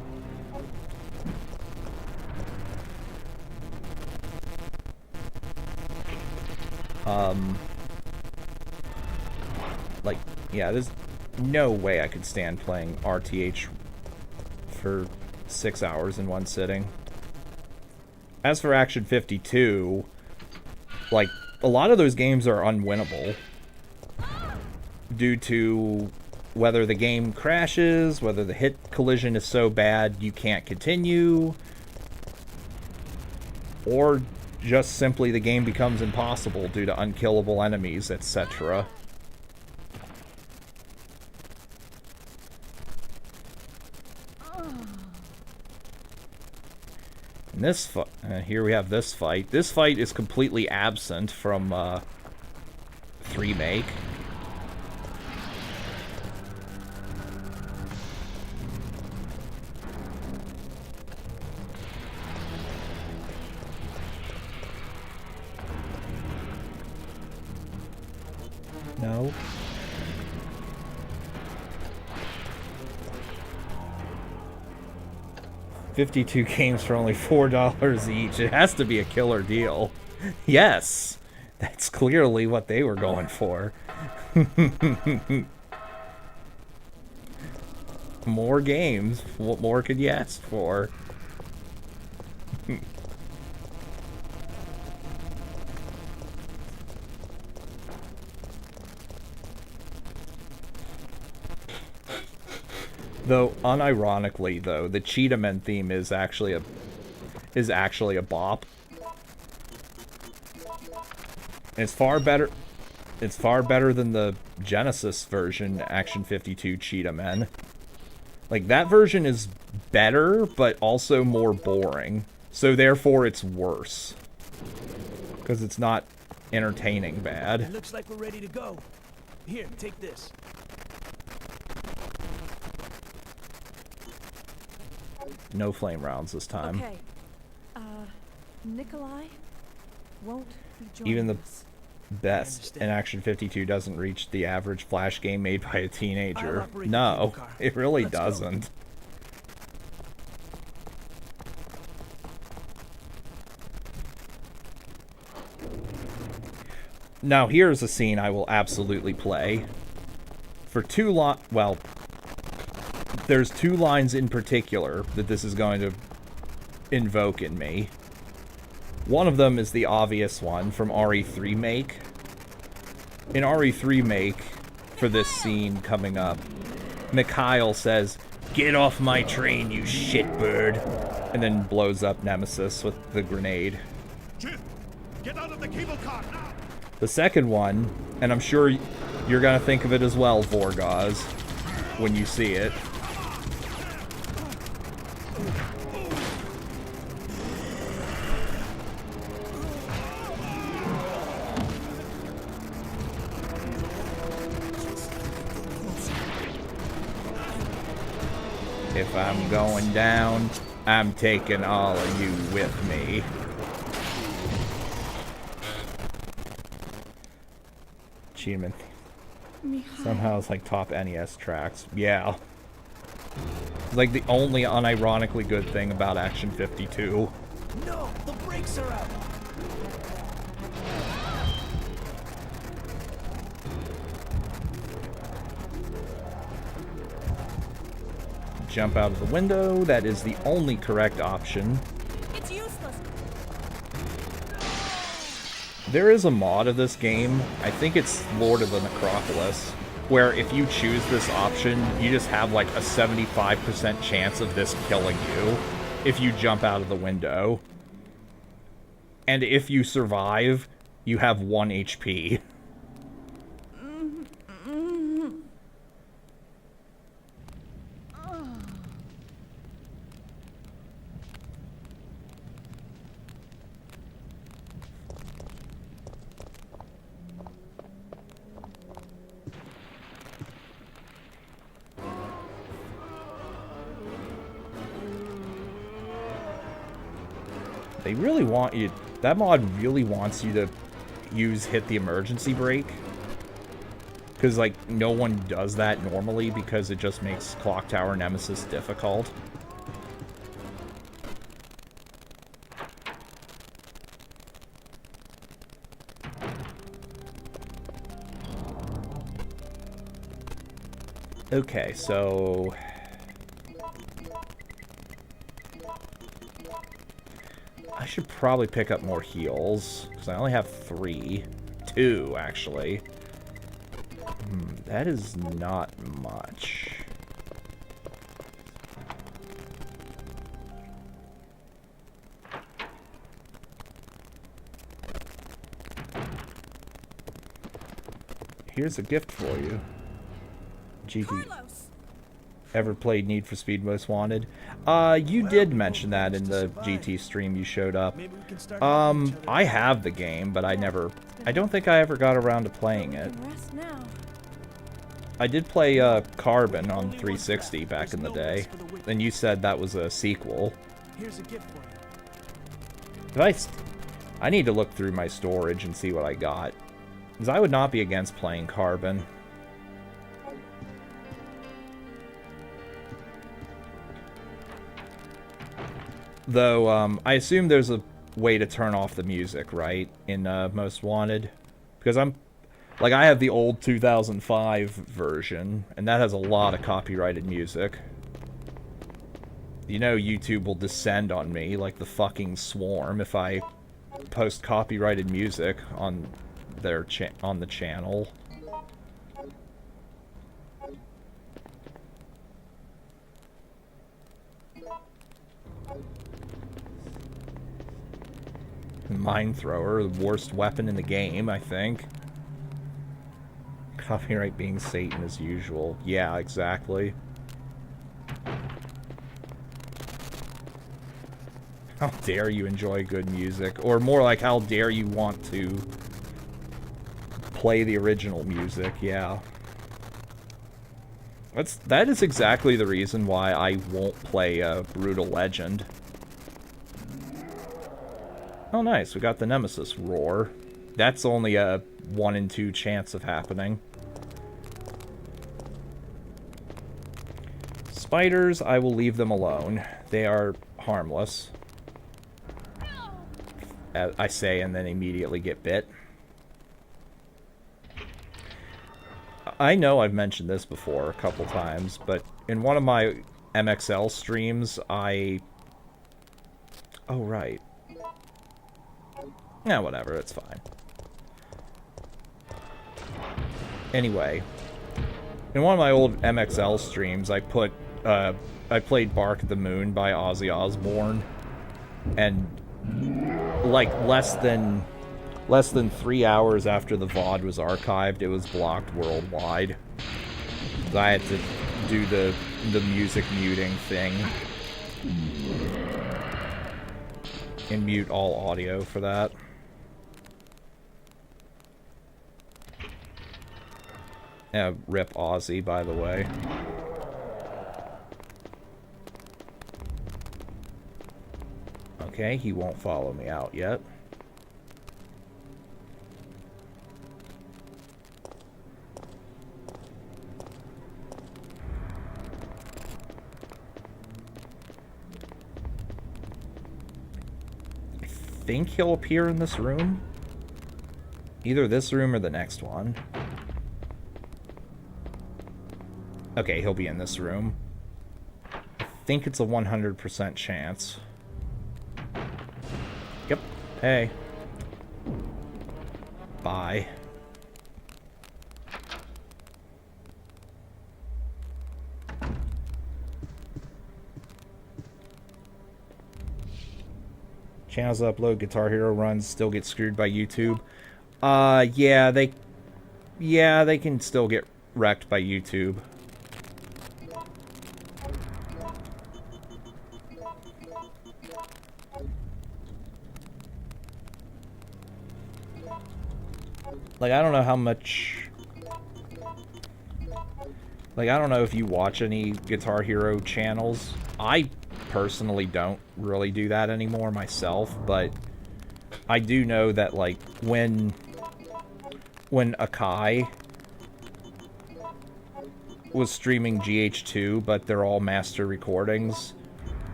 Like, yeah, there's no way I could stand playing RTH for 6 hours in one sitting. As for Action 52, like, a lot of those games are unwinnable due to whether the game crashes, whether the hit collision is so bad you can't continue, or just simply the game becomes impossible due to unkillable enemies, etc. And this here we have this fight. This fight is completely absent from 3 Make. No. $52 games for only $4 each. It has to be a killer deal. Yes, that's clearly what they were going for. More games. What more could you ask for? Though, unironically, though, the Cheetah Men theme is actually a bop. It's far better. It's far better than the Genesis version, Action 52 Cheetah Men. Like, that version is better, but also more boring. So therefore, it's worse. Because it's not entertaining bad.
It looks like we're ready to go. Here, take this.
No flame rounds this time.
Okay. Nikolai won't be joining
Even the
us.
best in Action 52 doesn't reach the average Flash game made by a
I'll
teenager.
operate the
No,
cable car.
it really
Let's go.
doesn't. Now here's a scene I will absolutely play. For there's 2 lines in particular that this is going to invoke in me. One of them is the obvious one from RE3 Make. In RE3 Make, for this scene coming up, Mikhail says, "Get off my train, you shitbird," and then blows up Nemesis with the grenade.
Jim, get out of the cable car now!
The second one, and I'm sure you're gonna think of it as well, Vorgoz, when you see it. If I'm going down, I'm taking all of you with me. Achievement. Somehow it's like top NES tracks. Yeah. It's like the only unironically good thing about Action 52.
No, the brakes are out.
Jump out of the window. That is the only correct option.
It's useless.
There is a mod of this game, I think it's Lord of the Necropolis, where if you choose this option, you just have like a 75% chance of this killing you if you jump out of the window. And if you survive, you have 1 HP. They really want you... That mod really wants you to hit the emergency brake. Because, like, no one does that normally because it just makes Clock Tower Nemesis difficult. Okay, so... I should probably pick up more heals, because I only have 3. 2, actually. That is not much. Here's a gift for you. GG.
Carlos!
Ever played Need for Speed Most Wanted? You did mention that in the GT stream you showed up.
Maybe we can start helping each other.
I have the game, but I don't think I ever got around to playing
You
it.
can rest now.
I did play Carbon on 360 back in the day, and you said that was a sequel.
Here's a gift for you.
But I need to look through my storage and see what I got. Because I would not be against playing Carbon. Though, I assume there's a way to turn off the music, right? In Most Wanted? Because I have the old 2005 version, and that has a lot of copyrighted music. You know YouTube will descend on me like the fucking swarm if I post copyrighted music on their on the channel. Mine thrower, the worst weapon in the game, I think. Copyright being Satan as usual. Yeah, exactly. How dare you enjoy good music? Or more like, how dare you want to play the original music, yeah. That is exactly the reason why I won't play Brutal Legend. Oh nice, we got the Nemesis Roar. That's only a 1 in 2 chance of happening. Spiders, I will leave them alone. They are harmless. I say and then immediately get bit. I know I've mentioned this before a couple times, but in one of my MXL streams, Oh, right. Yeah, whatever, it's fine. Anyway, in one of my old MXL streams, I played Bark at the Moon by Ozzy Osbourne, and like less than 3 hours after the VOD was archived, it was blocked worldwide. I had to do the music muting thing and mute all audio for that. Yeah, rip Ozzy, by the way. Okay, he won't follow me out yet. I think he'll appear in this room. Either this room or the next one. Okay, he'll be in this room. I think it's a 100% chance. Yep. Hey. Bye. Channels that upload Guitar Hero runs still get screwed by YouTube. Yeah, they can still get wrecked by YouTube. Like, I don't know how much... Like, I don't know if you watch any Guitar Hero channels. I personally don't really do that anymore myself, but I do know that, like, when Akai was streaming GH2, but they're all master recordings.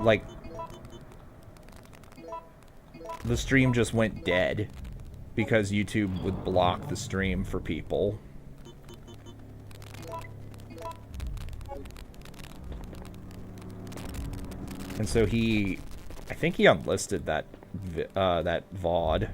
Like, the stream just went dead because YouTube would block the stream for people. And so I think he unlisted that that VOD.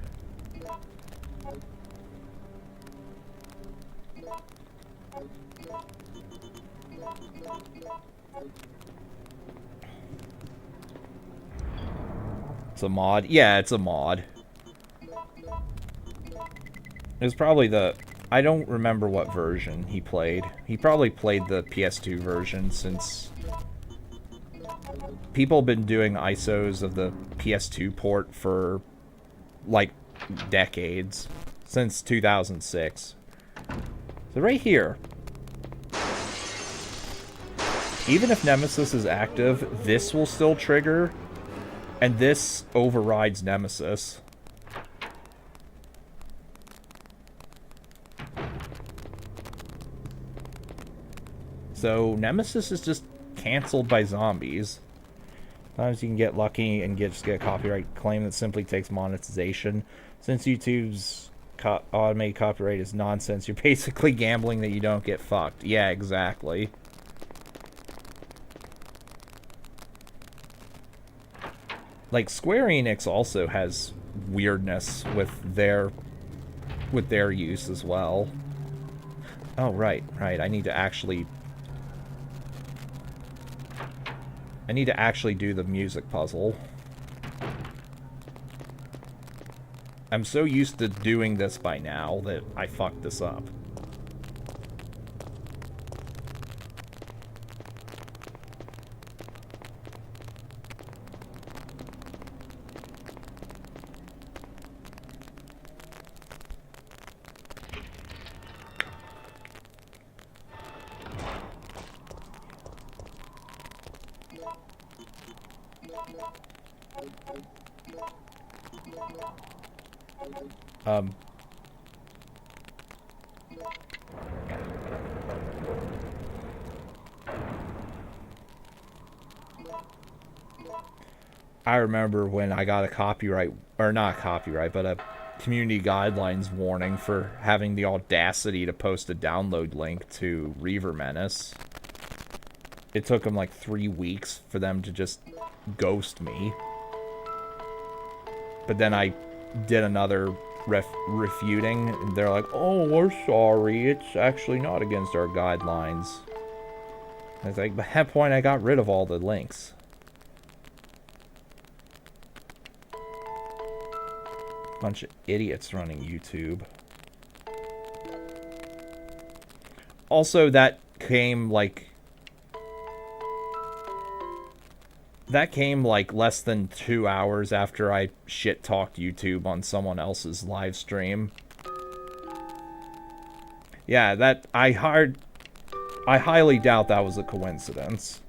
It's a mod? Yeah, it's a mod. It was probably the... I don't remember what version he played. He probably played the PS2 version since... People have been doing ISOs of the PS2 port for, like, decades. Since 2006. So right here. Even if Nemesis is active, this will still trigger. And this overrides Nemesis. So Nemesis is just canceled by zombies. Sometimes you can get lucky and just get a copyright claim that simply takes monetization. Since YouTube's automated copyright is nonsense, you're basically gambling that you don't get fucked. Yeah, exactly. Like, Square Enix also has weirdness with their use as well. Oh, right. I need to actually do the music puzzle. I'm so used to doing this by now that I fucked this up. I remember when I got a copyright, or not a copyright, but a community guidelines warning for having the audacity to post a download link to Reaver Menace. It took them like 3 weeks for them to just ghost me. But then I did another refuting, and they're like, oh, we're sorry, it's actually not against our guidelines. I was like, but at that point I got rid of all the links. Bunch of idiots running YouTube. Also, that came like less than 2 hours after I shit-talked YouTube on someone else's live stream. Yeah, that I highly doubt that was a coincidence.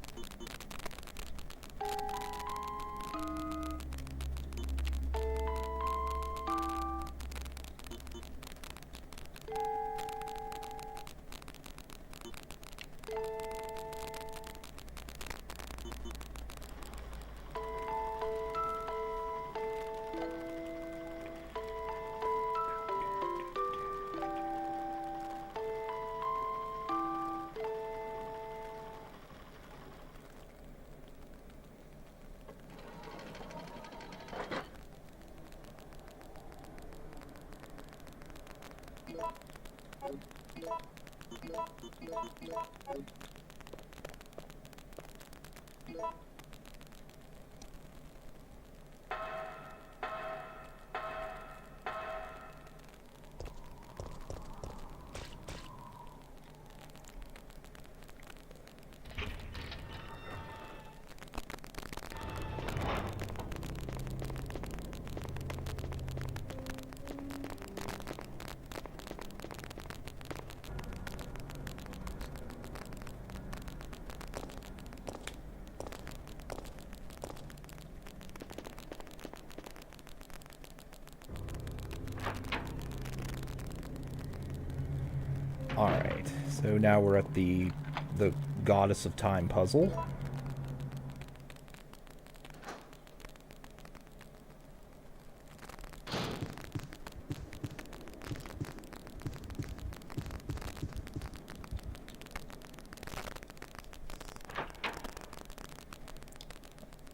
Alright, so now we're at the the Goddess of Time puzzle.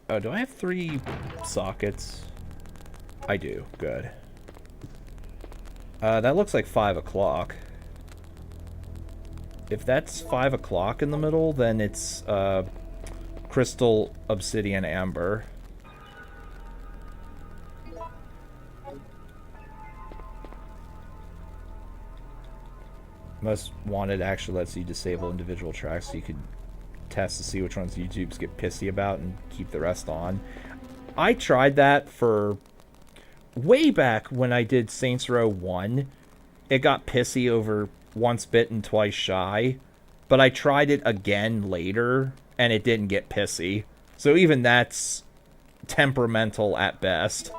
Oh, do I have 3 sockets? I do. Good. That looks like 5 o'clock. If that's 5 o'clock in the middle, then it's crystal, obsidian, amber. Most Wanted actually lets you disable individual tracks so you could test to see which ones YouTubers get pissy about and keep the rest on. I tried that for way back when I did Saints Row 1. It got pissy over once bitten, twice shy, but I tried it again later and it didn't get pissy. So even that's temperamental at best.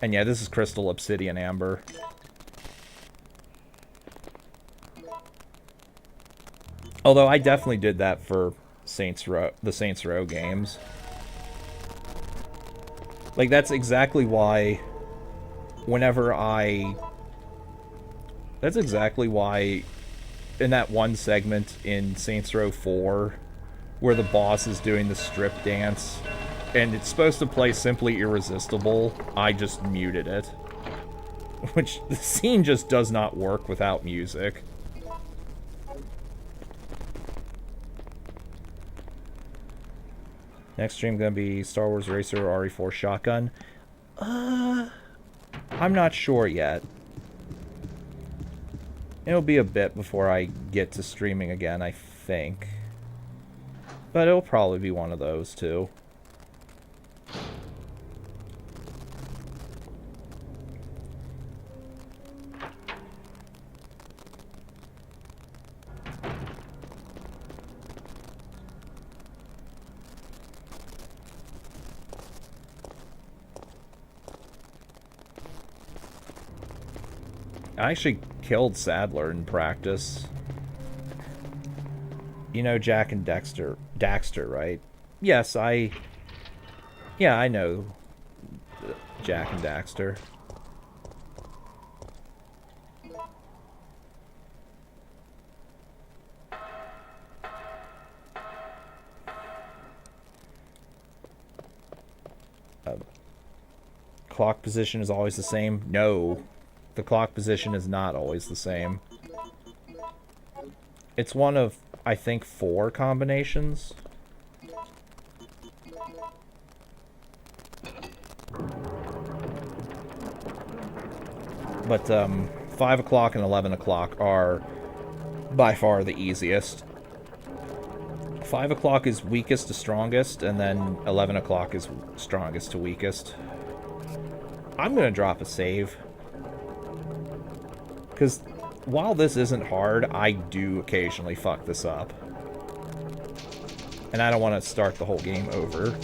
And yeah, this is crystal, obsidian, amber. Although I definitely did that for the Saints Row games. Like, that's exactly why that's exactly why in that one segment in Saints Row 4 where the boss is doing the strip dance and it's supposed to play Simply Irresistible, I just muted it. Which, the scene just does not work without music. Next stream gonna be Star Wars Racer RE4 Shotgun. I'm not sure yet. It'll be a bit before I get to streaming again, I think. But it'll probably be one of those too. I actually killed Sadler in practice. You know Jack and Daxter, right? Yes, yeah, I know Jack and Daxter. Clock position is always the same? No. The clock position is not always the same. It's one of, I think, 4 combinations. But 5 o'clock and 11 o'clock are by far the easiest. 5 o'clock is weakest to strongest, and then 11 o'clock is strongest to weakest. I'm gonna drop a save. Because while this isn't hard, I do occasionally fuck this up. And I don't want to start the whole game over.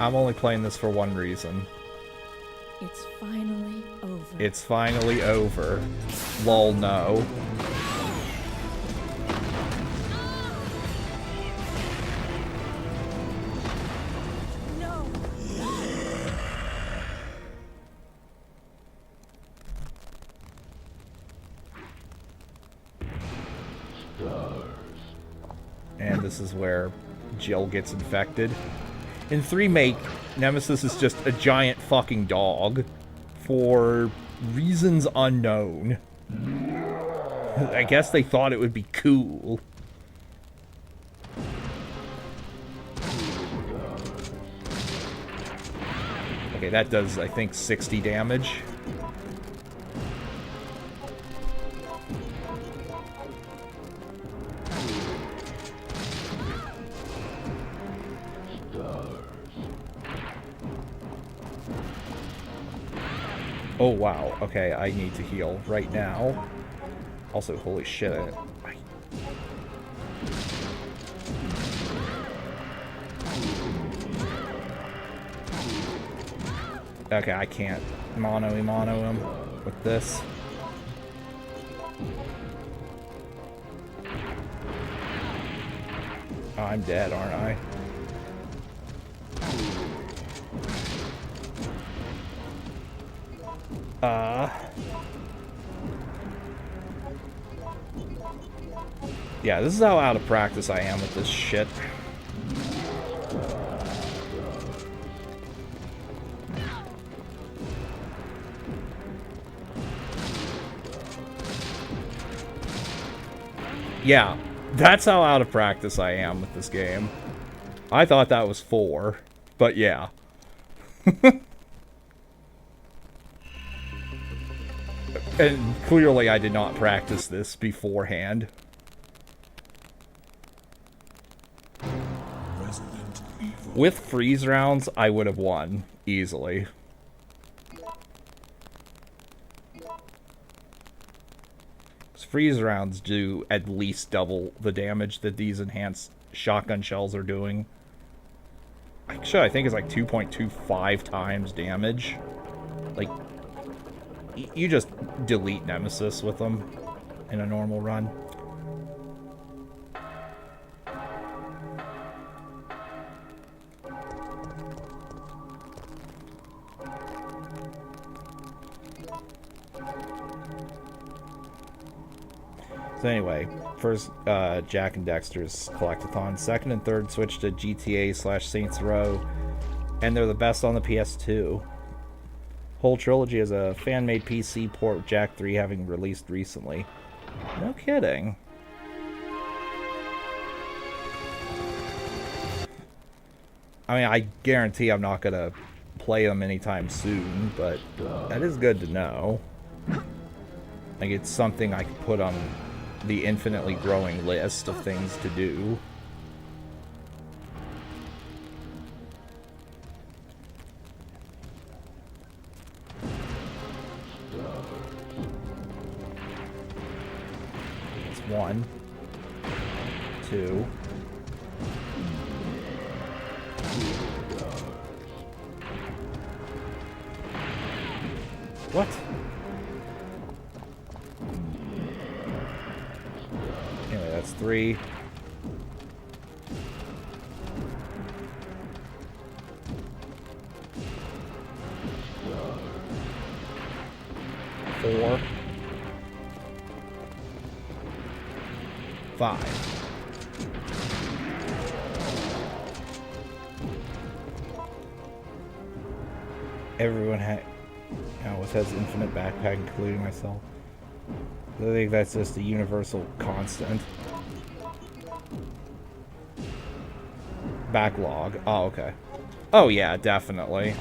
I'm only playing this for one reason.
It's finally over.
It's finally over. Lol, no.
No.
And this is where Jill gets infected. In 3 Nemesis is just a giant fucking dog for reasons unknown. I guess they thought it would be cool. Okay, that does, I think, 60 damage. Oh, wow. Okay, I need to heal right now. Also, holy shit. Okay, I can't mono him with this. Oh, I'm dead, aren't I? Yeah, this is how out of practice I am with this shit. Yeah, that's how out of practice I am with this game. I thought that was 4, but yeah. And clearly I did not practice this beforehand. With freeze rounds, I would have won easily. Freeze rounds do at least double the damage that these enhanced shotgun shells are doing. Actually, I think it's like 2.25 times damage. Like, you just delete Nemesis with them in a normal run. So anyway, first Jack and Dexter's Collectathon. Second and third switch to GTA/Saints Row, and they're the best on the PS2. Whole trilogy is a fan-made PC port with Jak 3 having released recently. No kidding. I mean, I guarantee I'm not gonna play them anytime soon, but that is good to know. Like, it's something I could put on the infinitely growing list of things to do. It's 1, 2. What? Anyway, that's 3. Four. 5. Everyone has infinite backpack, including myself. I think that's just a universal constant. Backlog. Oh, okay. Oh, yeah, definitely.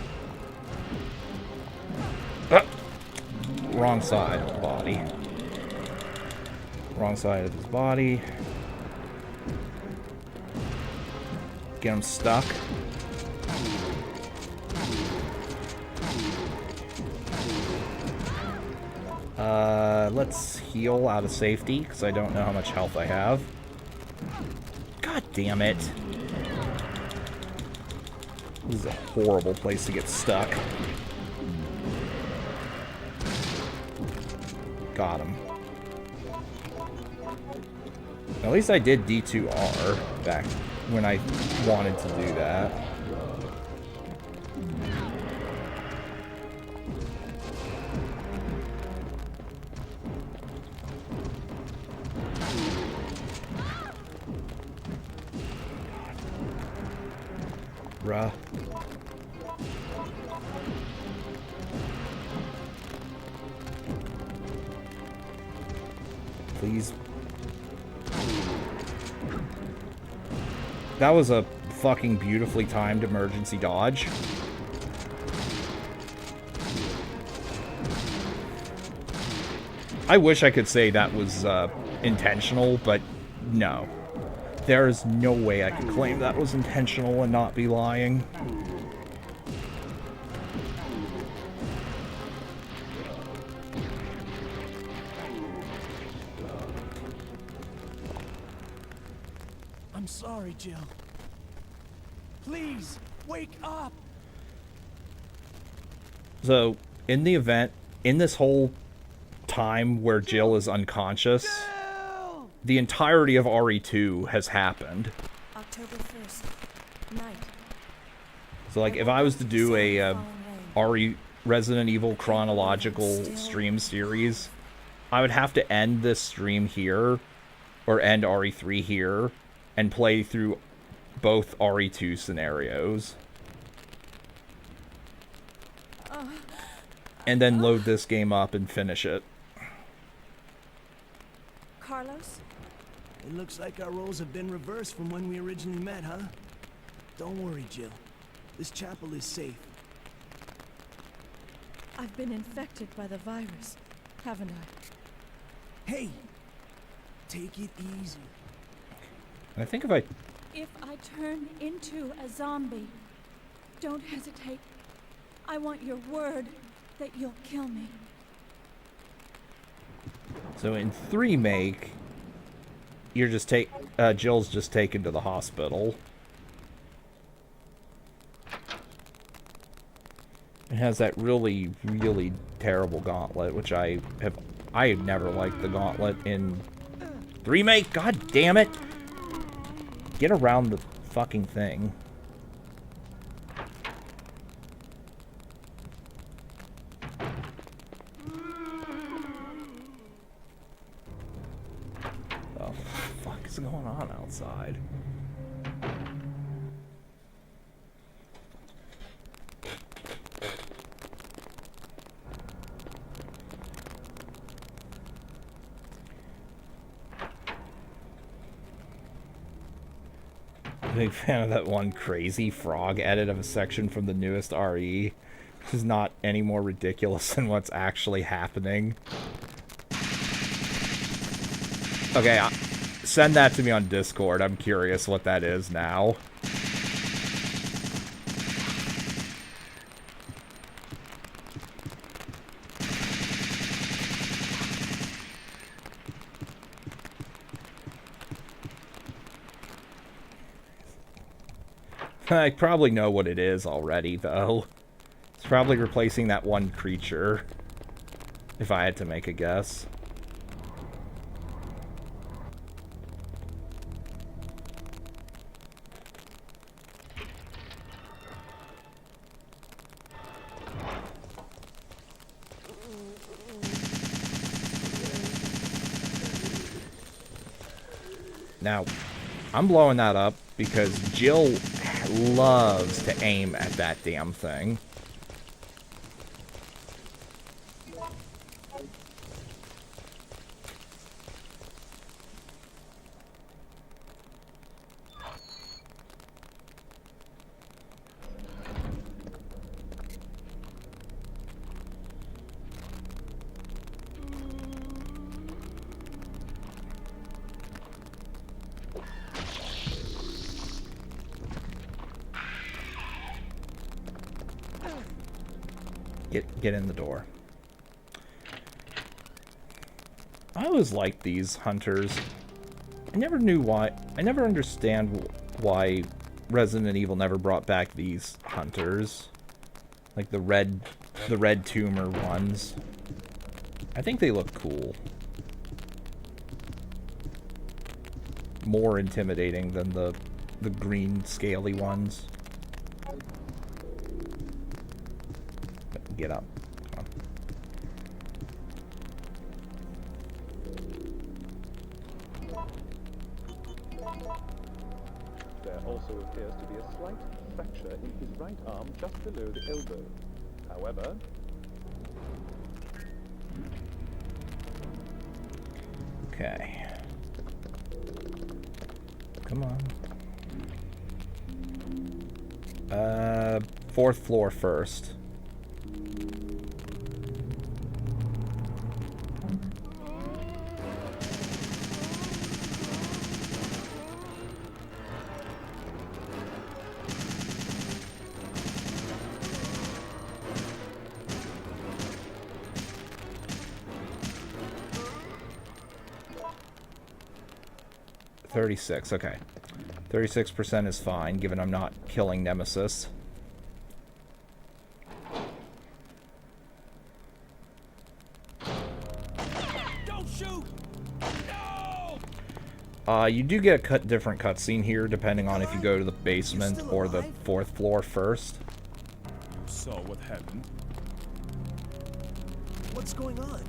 Wrong side of the body. Wrong side of his body. Get him stuck. Let's heal out of safety, because I don't know how much health I have. God damn it. This is a horrible place to get stuck. Got him. At least I did D2R back when I wanted to do that. Bruh. Please. That was a fucking beautifully timed emergency dodge. I wish I could say that was intentional, but no. There is no way I could claim that was intentional and not be lying.
I'm sorry, Jill. Please, wake up!
So, in the event, in this whole time where Jill is unconscious, the entirety of RE2 has happened.
October 1st, night.
So, like, if I was to do a RE Resident Evil chronological stream series, I would have to end this stream here, or end RE3 here, and play through both RE2 scenarios. And then load this game up and finish it.
Carlos?
It looks like our roles have been reversed from when we originally met, huh? Don't worry, Jill. This chapel is safe.
I've been infected by the virus, haven't I?
Hey! Take it easy.
I think if I...
If I turn into a zombie, don't hesitate. I want your word that you'll kill me.
So in 3 make, you're just Jill's just taken to the hospital. It has that really, really terrible gauntlet, which I have never liked the gauntlet in 3 make. God damn it! Get around the fucking thing. Oh, fuck is going on outside? Big fan of that one crazy frog edit of a section from the newest RE. This is not any more ridiculous than what's actually happening. Okay, send that to me on Discord. I'm curious what that is now. I probably know what it is already, though. It's probably replacing that one creature, if I had to make a guess. Now, I'm blowing that up because Jill loves to aim at that damn thing. Get in the door. I always liked these hunters. I never knew why. I never understand why Resident Evil never brought back these hunters, like the red tumor ones. I think they look cool. More intimidating than the green scaly ones. Get up. Come on.
There also appears to be a slight fracture in his right arm just below the elbow. However...
Okay. Come on. Fourth floor first. Okay. 36% is fine, given I'm not killing Nemesis.
Don't shoot! No!
You do get a different cutscene here, depending on if you go to the basement or the fourth floor first.
You saw what happened.
What's going on?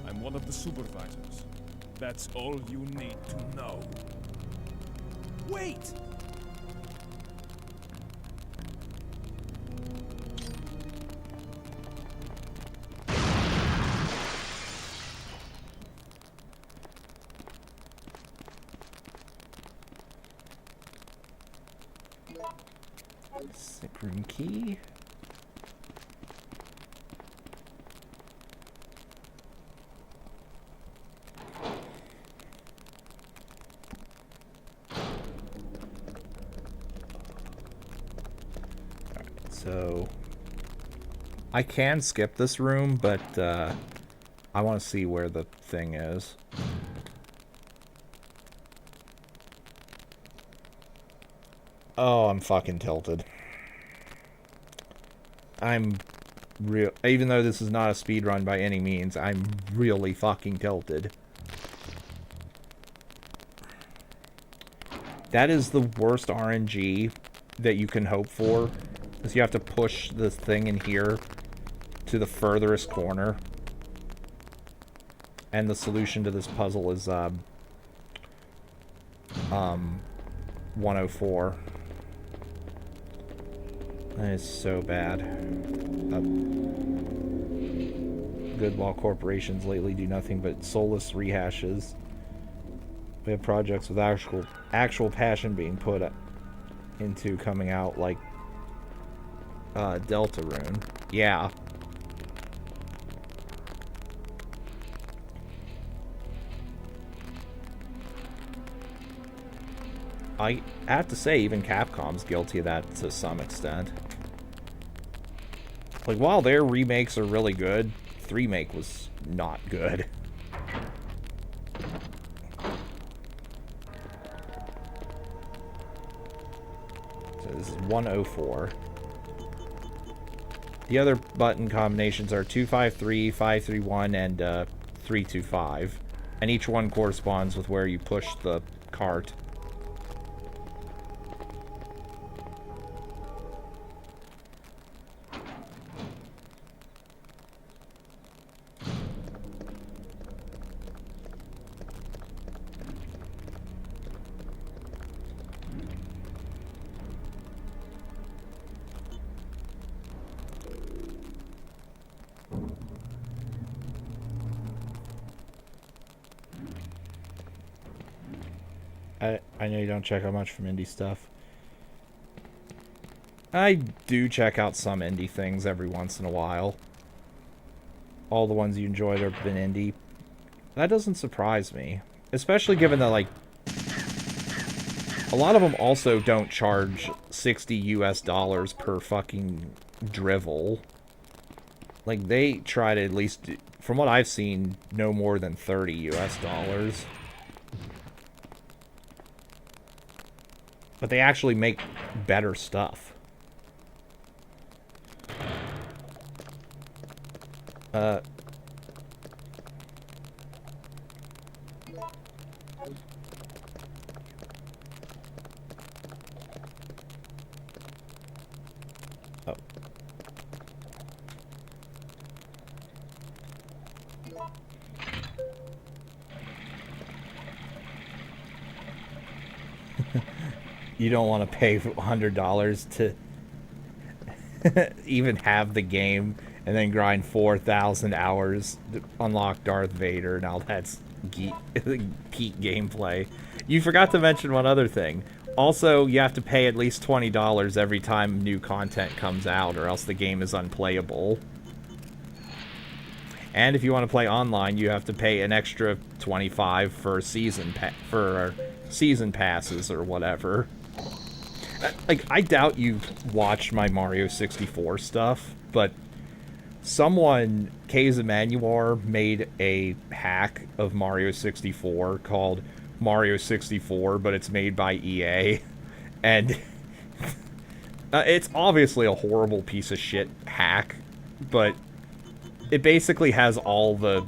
I'm one of the supervisors. That's all you need to know.
Wait!
Sick room key. So I can skip this room, but I want to see where the thing is. Oh, I'm fucking tilted. Even though this is not a speed run by any means, I'm really fucking tilted. That is the worst RNG that you can hope for. Is you have to push this thing in here to the furthest corner. And the solution to this puzzle is 104. That is so bad. Good while corporations lately do nothing but soulless rehashes. We have projects with actual passion being put into coming out, like Deltarune. Yeah. I have to say, even Capcom's guilty of that to some extent. Like, while their remakes are really good, 3-make was not good. So this is 104. The other button combinations are 253, 531, and 325. And each one corresponds with where you push the cart. I know you don't check out much from indie stuff. I do check out some indie things every once in a while. All the ones you enjoyed have been indie. That doesn't surprise me. Especially given that, like, a lot of them also don't charge $60 US per fucking drivel. Like, they try to at least, from what I've seen, no more than $30 US. But they actually make better stuff. Oh. You don't want to pay $100 to even have the game and then grind 4,000 hours to unlock Darth Vader. Now that's peak gameplay. You forgot to mention one other thing. Also, you have to pay at least $20 every time new content comes out, or else the game is unplayable. And if you want to play online, you have to pay an extra $25 for season passes or whatever. Like, I doubt you've watched my Mario 64 stuff, but someone, K's Emanuar, made a hack of Mario 64 called Mario 64, but it's made by EA, and it's obviously a horrible piece of shit hack, but it basically has all the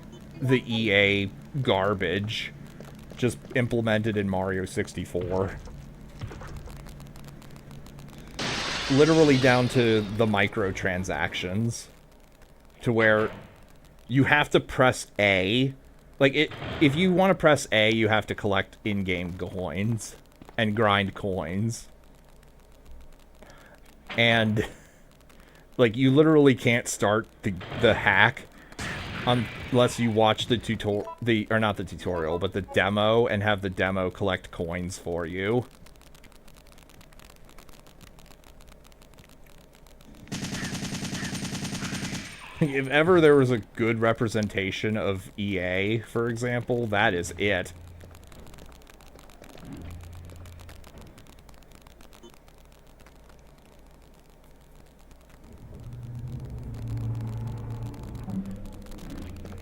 EA garbage just implemented in Mario 64. Literally down to the microtransactions, to where you have to press A. Like, if you want to press A, you have to collect in-game coins and grind coins. And, like, you literally can't start the hack unless you watch the not the tutorial, but the demo, and have the demo collect coins for you. If ever there was a good representation of EA, for example, that is it.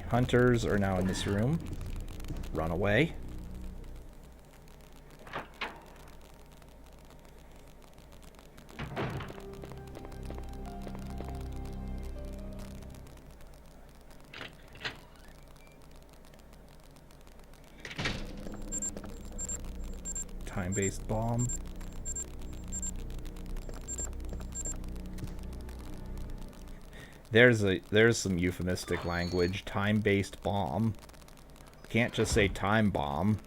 Hunters are now in this room. Run away. Time-based bomb. There's some euphemistic language. Time-based bomb. Can't just say time bomb.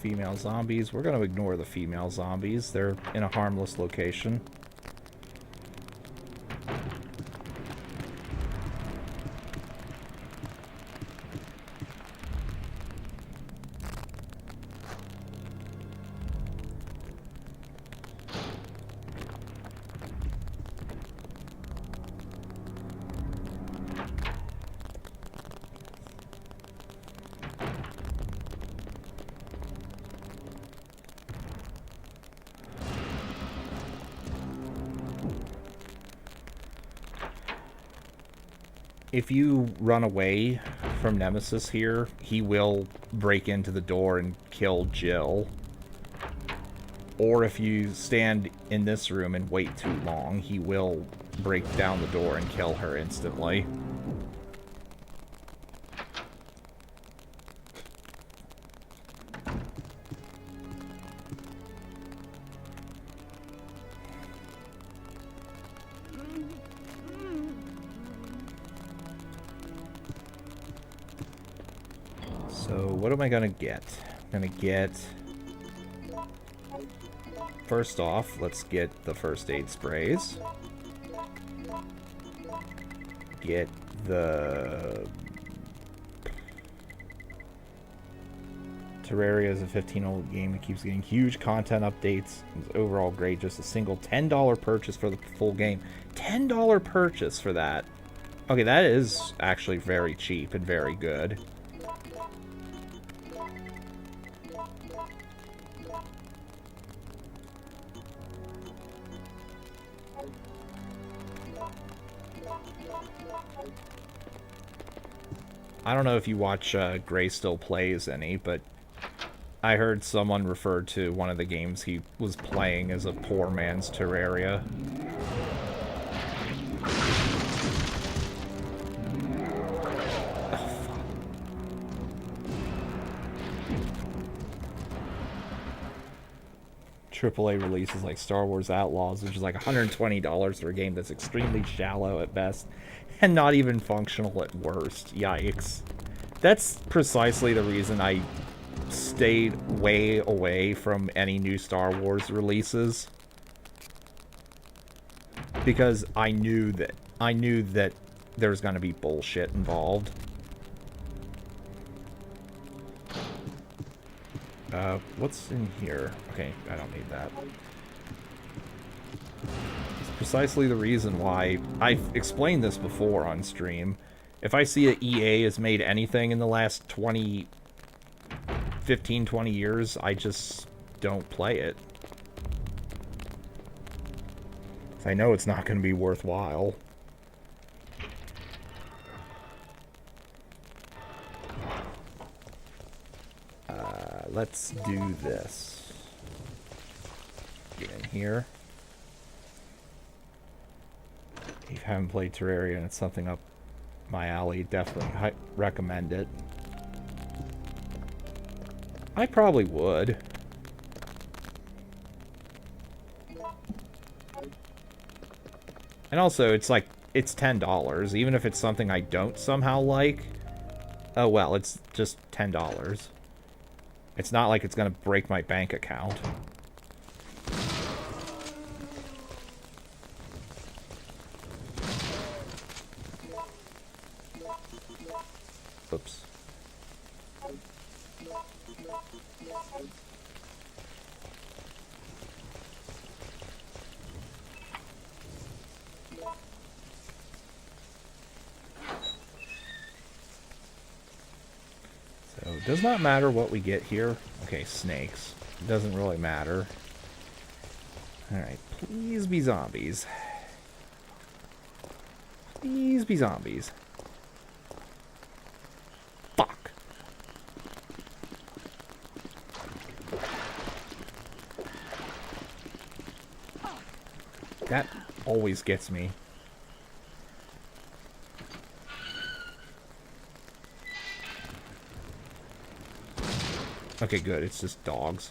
Female zombies. We're going to ignore the female zombies. They're in a harmless location. If you run away from Nemesis here, he will break into the door and kill Jill. Or if you stand in this room and wait too long, he will break down the door and kill her instantly. So, what am I gonna get? I'm gonna get... First off, let's get the first aid sprays. Get the... Terraria is a 15-year-old game that keeps getting huge content updates. It's overall great. Just a single $10 purchase for the full game. $10 purchase for that. Okay, that is actually very cheap and very good. I don't know if you watch Gray Still Plays any, but I heard someone refer to one of the games he was playing as a poor man's Terraria. AAA releases like Star Wars Outlaws, which is like $120 for a game that's extremely shallow at best and not even functional at worst. Yikes. That's precisely the reason I stayed way away from any new Star Wars releases. Because I knew that there was going to be bullshit involved. What's in here? Okay, I don't need that. It's precisely the reason why I've explained this before on stream. If I see that EA has made anything in the last 15, 20 years, I just don't play it. I know it's not going to be worthwhile. Let's do this. Get in here. If you haven't played Terraria and it's something up my alley, definitely recommend it. I probably would. And also, it's like, it's $10. Even if it's something I don't somehow like, oh well, it's just $10. It's not like it's gonna break my bank account. Oops. So, it does not matter what we get here. Okay, snakes. It doesn't really matter. Alright, please be zombies. Please be zombies. Fuck. That always gets me. Okay, good. It's just dogs.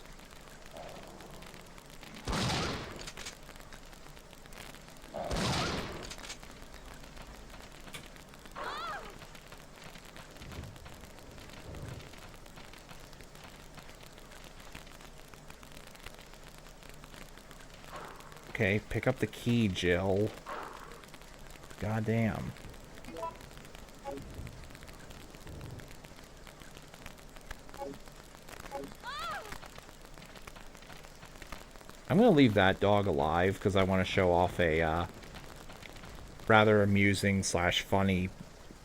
Okay, pick up the key, Jill. Goddamn. I'm going to leave that dog alive because I want to show off a rather amusing / funny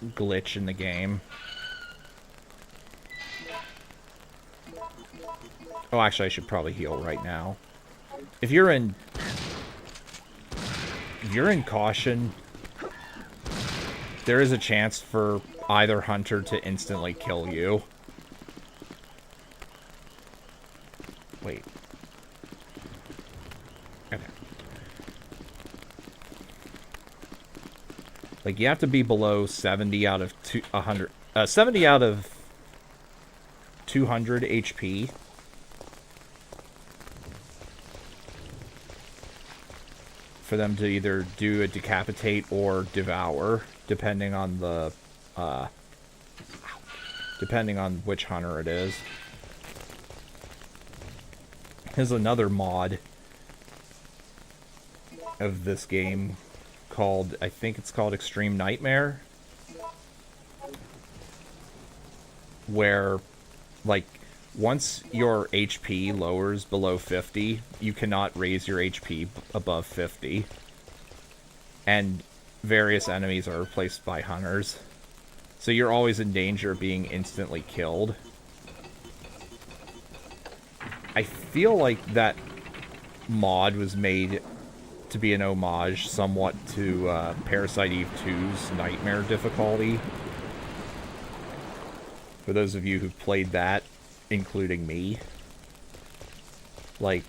glitch in the game. Oh, actually, I should probably heal right now. If you're in caution, there is a chance for either hunter to instantly kill you. Wait. Okay. Like, you have to be below 70 out of 70 out of 200 HP. For them to either do a decapitate or devour, depending on the, depending on which hunter it is. There's another mod of this game called, I think it's called Extreme Nightmare, where, like, once your HP lowers below 50, you cannot raise your HP above 50. And various enemies are replaced by hunters. So you're always in danger of being instantly killed. I feel like that mod was made to be an homage somewhat to Parasite Eve 2's Nightmare difficulty. For those of you who've played that, including me. Like,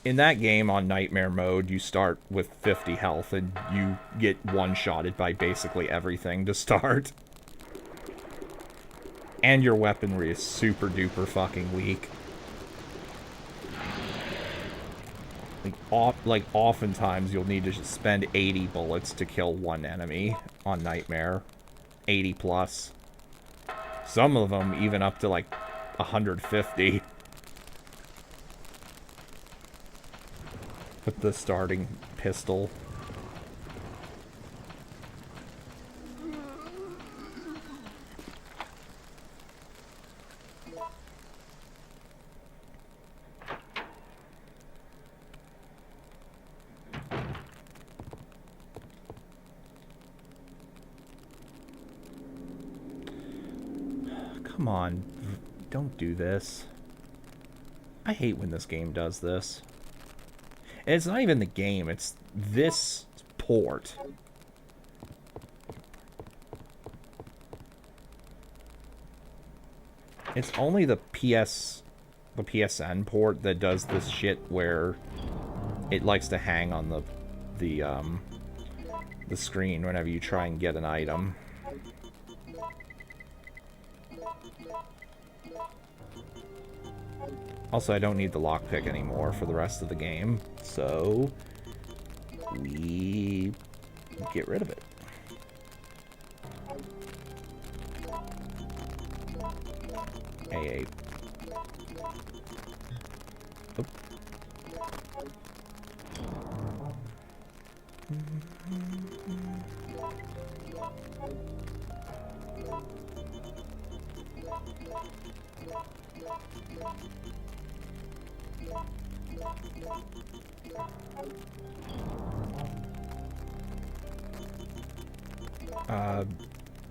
in that game on Nightmare mode, you start with 50 health and you get one-shotted by basically everything to start. And your weaponry is super duper fucking weak. Like oftentimes you'll need to spend 80 bullets to kill one enemy on Nightmare. 80 plus. Some of them even up to like 150. With the starting pistol. Come on, don't do this. I hate when this game does this. And it's not even the game, it's this port. It's only the PSN port that does this shit where it likes to hang on the screen whenever you try and get an item. Also, I don't need the lockpick anymore for the rest of the game, so we get rid of it. A8. Oop.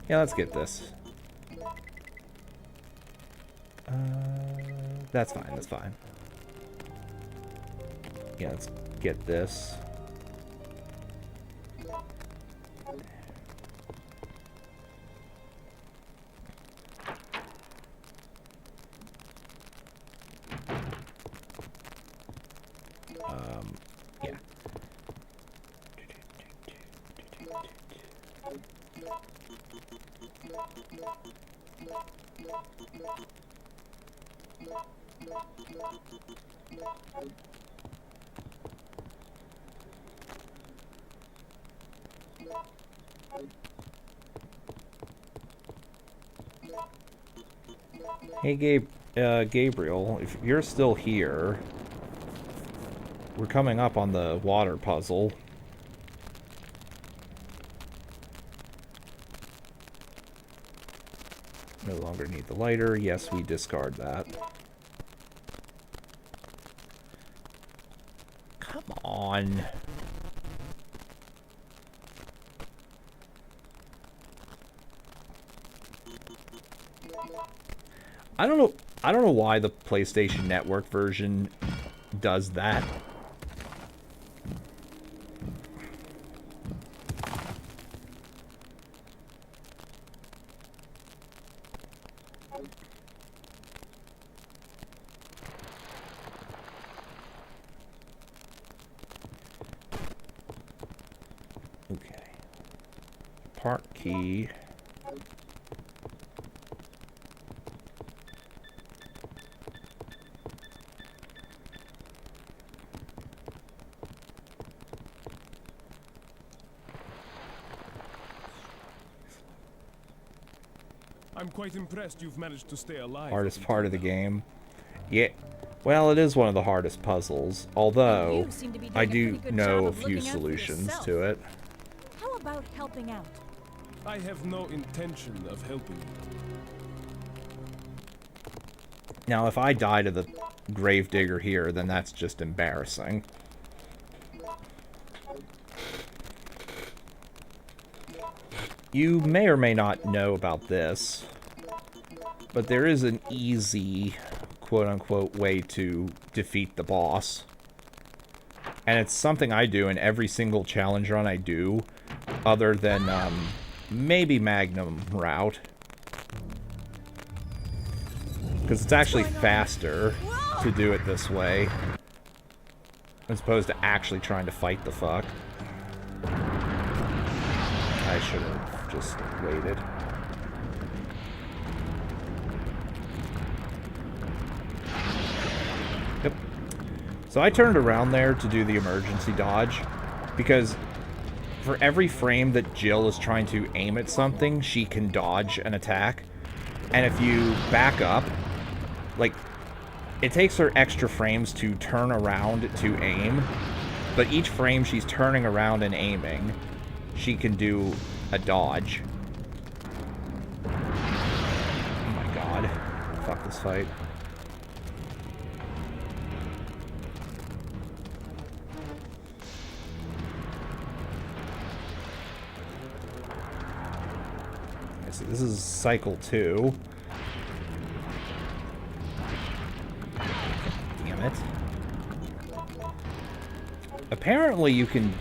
Yeah, let's get this. That's fine, that's fine. Yeah, let's get this. Yeah. Hey, Gabriel, if you're still here, we're coming up on the water puzzle. No longer need the lighter. Yes, we discard that. Come on. I don't know why the PlayStation Network version does that. Okay. Park key.
I'm quite impressed you've managed to stay alive.
Hardest part of the game. Yeah. Well, it is one of the hardest puzzles. Although,
You seem to be doing
I
a
do
pretty good
know
job
a
of
few
looking out for
solutions
yourself.
to it.
How about helping out?
I have no intention of helping you.
Now, if I die to the gravedigger here, then that's just embarrassing. You may or may not know about this, but there is an easy, quote-unquote, way to defeat the boss. And it's something I do in every single challenge run I do, other than, maybe Magnum route. Because it's actually faster to do it this way, as opposed to actually trying to fight the fuck. I should have just waited. Yep. So I turned around there to do the emergency dodge, because for every frame that Jill is trying to aim at something, she can dodge an attack. And if you back up, like, it takes her extra frames to turn around to aim, but each frame she's turning around and aiming, she can do a dodge. Oh my god. Fuck this fight. So this is cycle 2. Damn it. Apparently you can...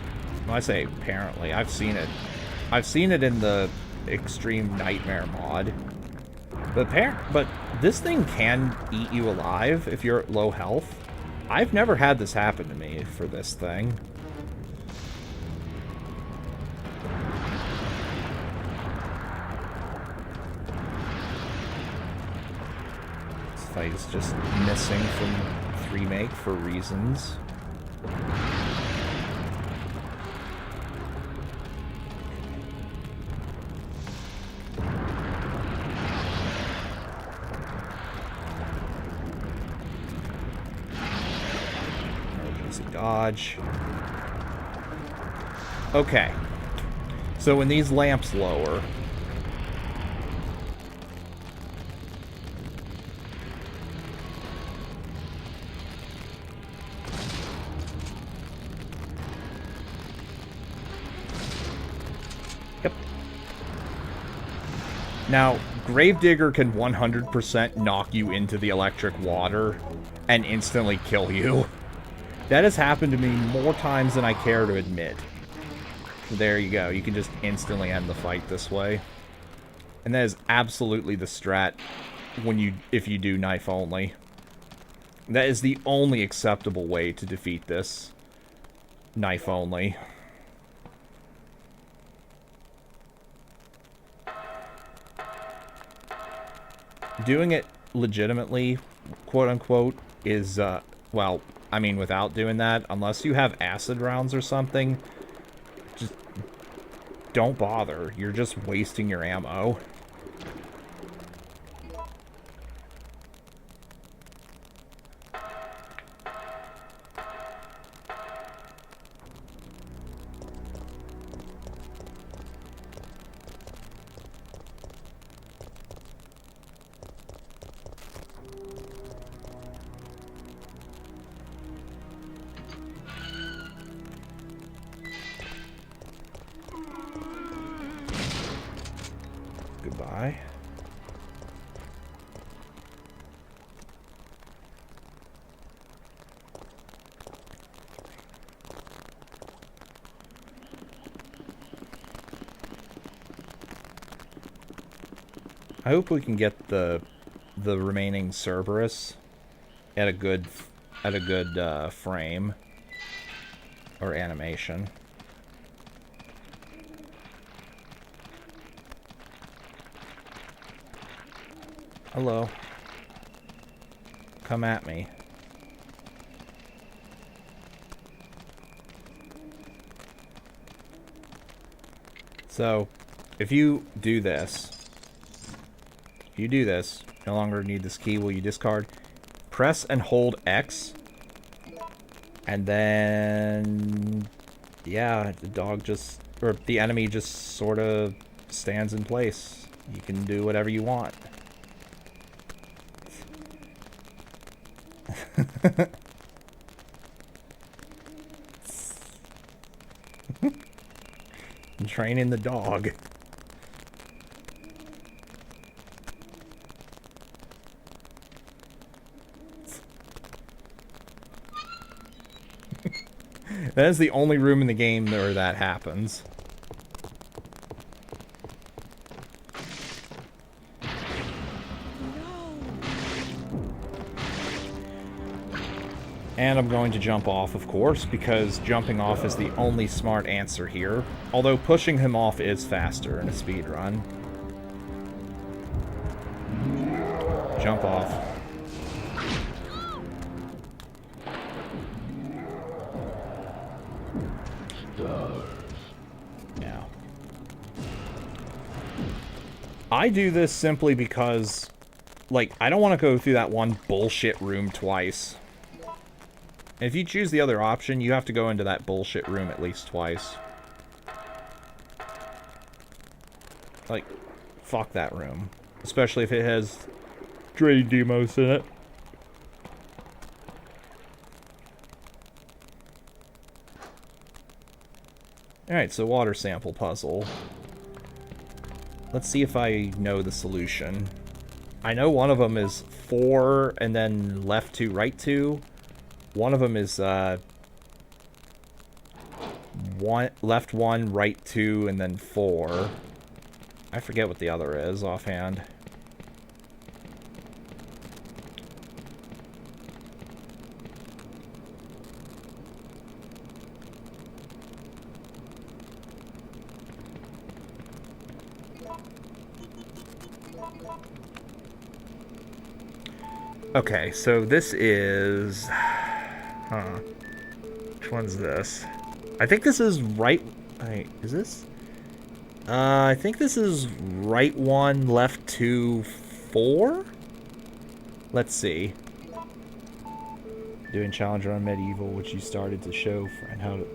Well, I say apparently. I've seen it. I've seen it in the Extreme Nightmare mod. But this thing can eat you alive if you're at low health. I've never had this happen to me for this thing. Fight is just missing from 3-make for reasons. Emergency dodge. Okay. So when these lamps lower, now, Gravedigger can 100% knock you into the electric water and instantly kill you. That has happened to me more times than I care to admit. So there you go. You can just instantly end the fight this way. And that is absolutely the strat if you do knife only. That is the only acceptable way to defeat this. Knife only. Doing it legitimately, quote-unquote, is, well, I mean, without doing that, unless you have acid rounds or something, just don't bother. You're just wasting your ammo. Goodbye. I hope we can get the remaining Cerberus at a good frame or animation. Hello. Come at me. So, if you do this, no longer need this key, will you discard? Press and hold X, and then, yeah, the dog just, or the enemy just sort of stands in place. You can do whatever you want. Training the dog. That is the only room in the game where that happens. And I'm going to jump off, of course, because jumping off is the only smart answer here. Although pushing him off is faster in a speedrun. Jump off. I do this simply because, like, I don't want to go through that one bullshit room twice. And if you choose the other option, you have to go into that bullshit room at least twice. Like, fuck that room. Especially if it has Dre Demos in it. Alright, so water sample puzzle. Let's see if I know the solution. I know one of them is 4 and then left 2, right 2. One of them is left 1, right 2, and then 4. I forget what the other is offhand. Okay, so this is... Huh. Which one's this? I think this is right... Wait, is this? I think this is right 1, left 2, 4? Let's see. Doing Challenger on Medieval, which you started to show friend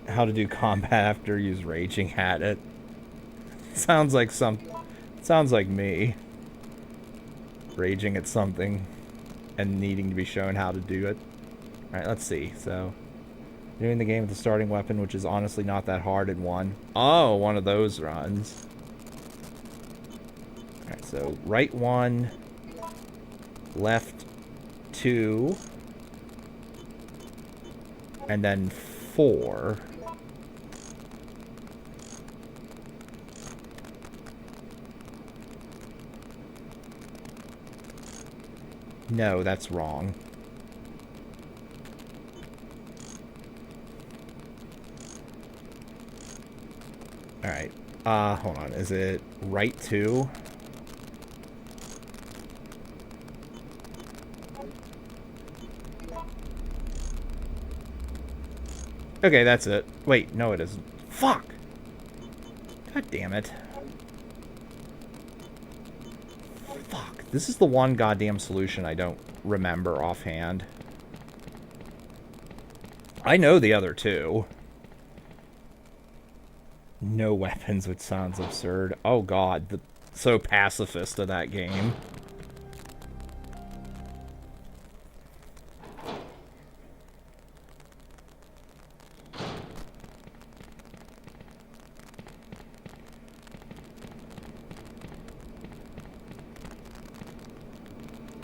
how to do combat after you use Raging at it. Sounds like me. Raging at something and needing to be shown how to do it. Alright, let's see. So, doing the game with the starting weapon, which is honestly not that hard in one. Oh, one of those runs. Alright, so right 1, left 2, and then 4. No, that's wrong. Alright. Hold on. Is it right 2? Okay, that's it. Wait, no it isn't. Fuck! God damn it. Fuck. This is the one goddamn solution I don't remember offhand. I know the other two. No weapons, which sounds absurd. Oh god, so pacifist of that game.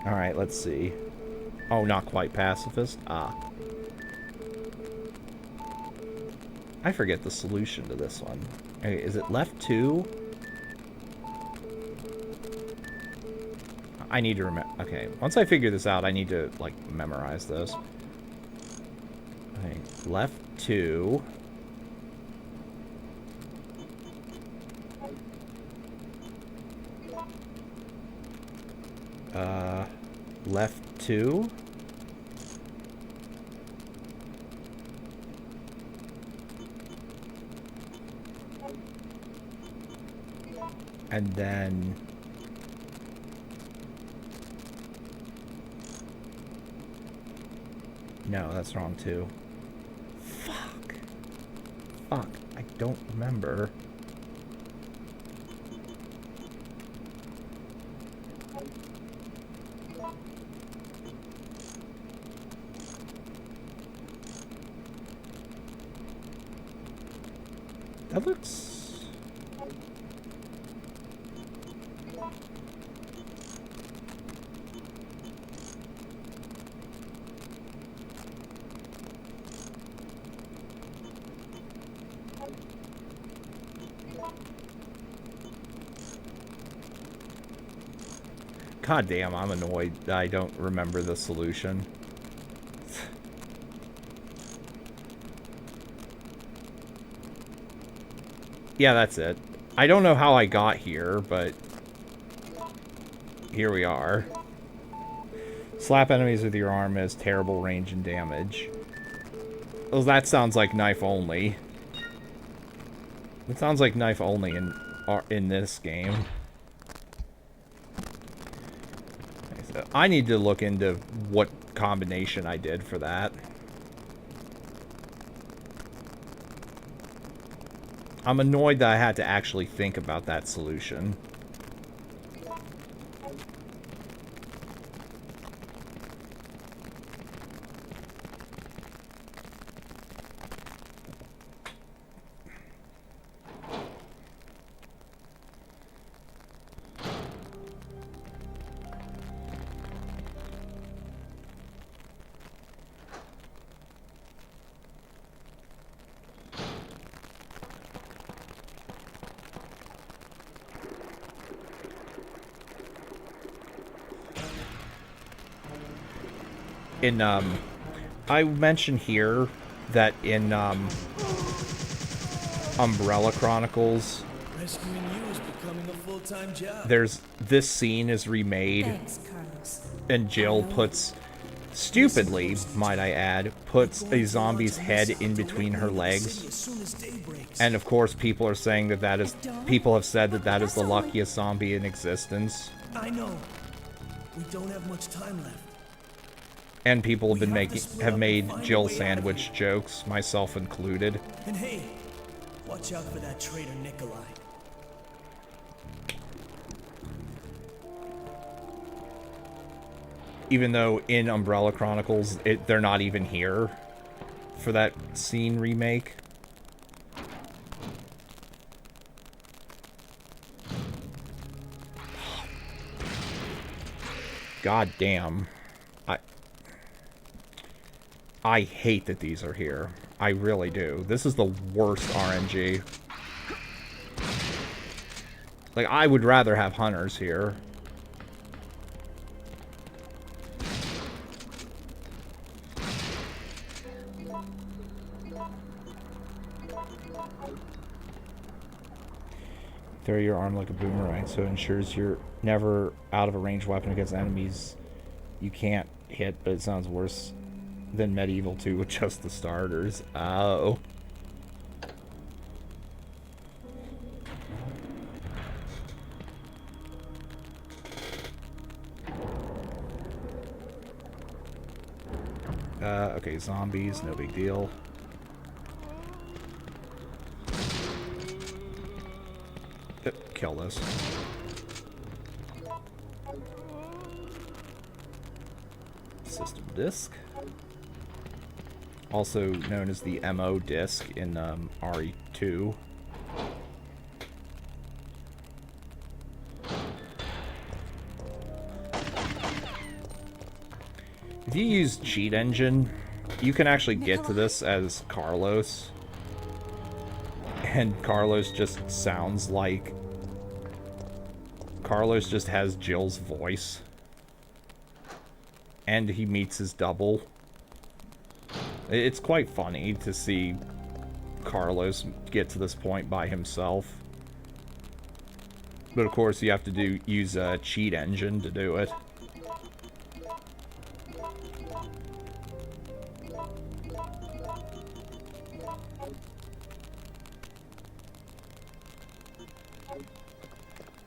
Alright, let's see. Oh, not quite pacifist? Ah. I forget the solution to this one. Okay, is it left 2? I need to remember. Okay, once I figure this out, I need to, like, memorize this. Okay, left 2. Left 2. And then... No, that's wrong too. Fuck. Fuck. I don't remember. That looks... God damn, I'm annoyed that I don't remember the solution. Yeah, that's it. I don't know how I got here, but here we are. Slap enemies with your arm has terrible range and damage. Well, that sounds like knife only. It sounds like knife only, and are in this game. I need to look into what combination I did for that. I'm annoyed that I had to actually think about that solution. I mentioned here that in Umbrella Chronicles,
Rescuing you is becoming a full-time job.
this scene is remade,
Thanks, Carlos.
and Jill puts, stupidly, might I add, puts a zombie's head in between her legs.
As soon as day breaks.
And of course, people are saying people have said that is the luckiest zombie in existence.
I know. We don't have much time left.
And people have made Jill sandwich jokes, myself included.
And hey, watch out for that traitor Nikolai.
Even though in Umbrella Chronicles, they're not even here for that scene remake. God damn. I hate that these are here. I really do. This is the worst RNG. Like, I would rather have hunters here. Throw your arm like a boomerang, so it ensures you're never out of a ranged weapon against enemies you can't hit, but it sounds worse than Medieval 2 with just the starters. Oh. Okay, zombies, no big deal. Kill this. System disk. Also known as the MO disk in RE2. If you use Cheat Engine, you can actually get to this as Carlos. And Carlos just sounds like... Carlos just has Jill's voice. And he meets his double. It's quite funny to see Carlos get to this point by himself. But of course you have to use a Cheat Engine to do it.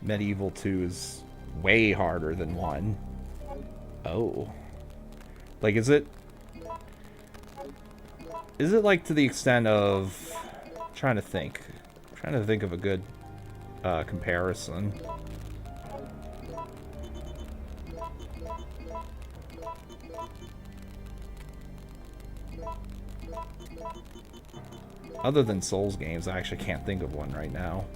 Medieval 2 is way harder than 1. Oh. Like, is it like to the extent of... I'm trying to think of a good comparison. Other than Souls games, I actually can't think of one right now.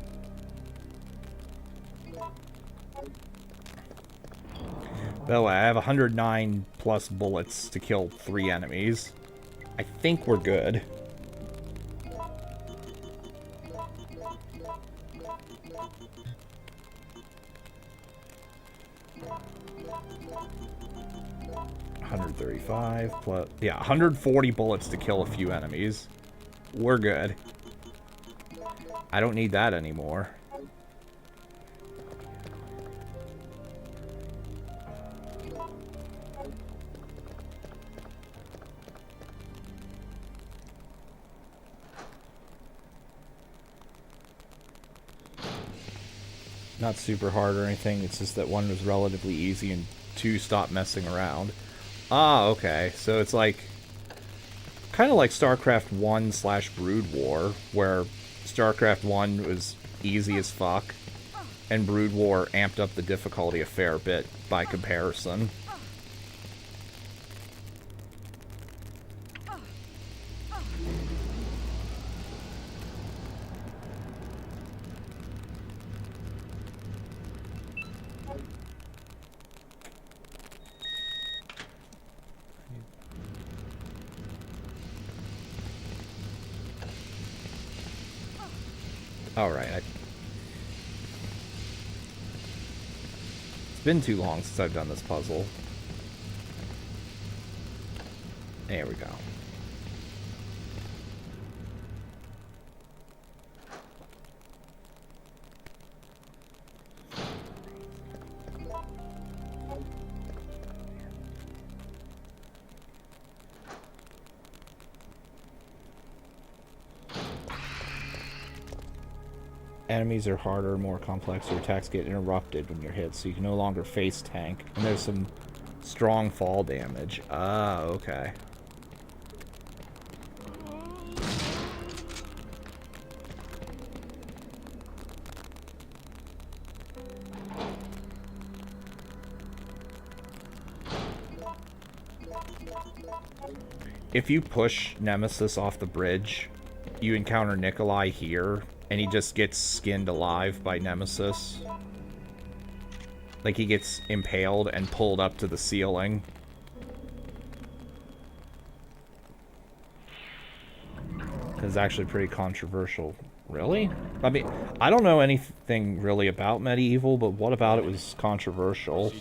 By the way, I have 109 plus bullets to kill 3 enemies. I think we're good. $135 plus... Yeah, 140 bullets to kill a few enemies. We're good. I don't need that anymore. Not super hard or anything, it's just that 1 was relatively easy and 2 stopped messing around. Ah, okay. So it's like... kind of like StarCraft 1 / Brood War, where StarCraft 1 was easy as fuck, and Brood War amped up the difficulty a fair bit by comparison. Alright, it's been too long since I've done this puzzle. There we go. Enemies are harder, more complex, your attacks get interrupted when you're hit, so you can no longer face tank. And there's some strong fall damage. Ah, okay. If you push Nemesis off the bridge, you encounter Nikolai here, and he just gets skinned alive by Nemesis. Like, he gets impaled and pulled up to the ceiling. It's actually pretty controversial. Really? I mean, I don't know anything really about Medieval, but what about it was controversial?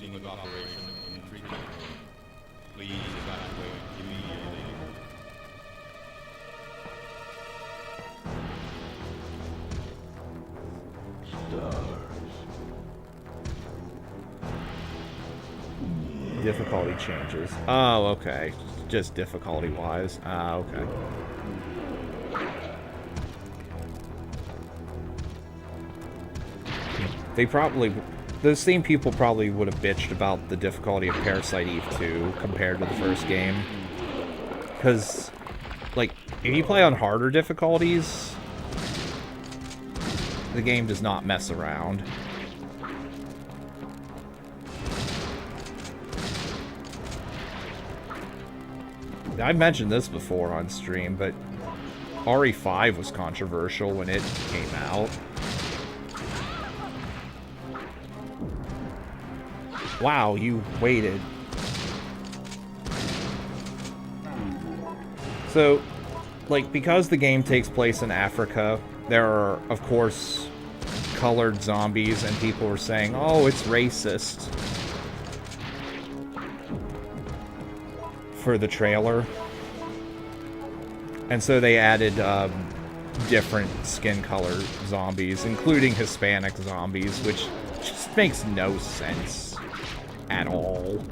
Difficulty changes. Oh, okay. Just difficulty-wise. Ah, okay. They probably... those same people probably would have bitched about the difficulty of Parasite Eve 2 compared to the first game. Because, like, if you play on harder difficulties, the game does not mess around. I've mentioned this before on stream, but RE5 was controversial when it came out. Wow, you waited. So, like, because the game takes place in Africa, there are, of course, colored zombies, and people were saying, oh, it's racist. For the trailer. And so they added different skin color zombies, including Hispanic zombies, which just makes no sense at all.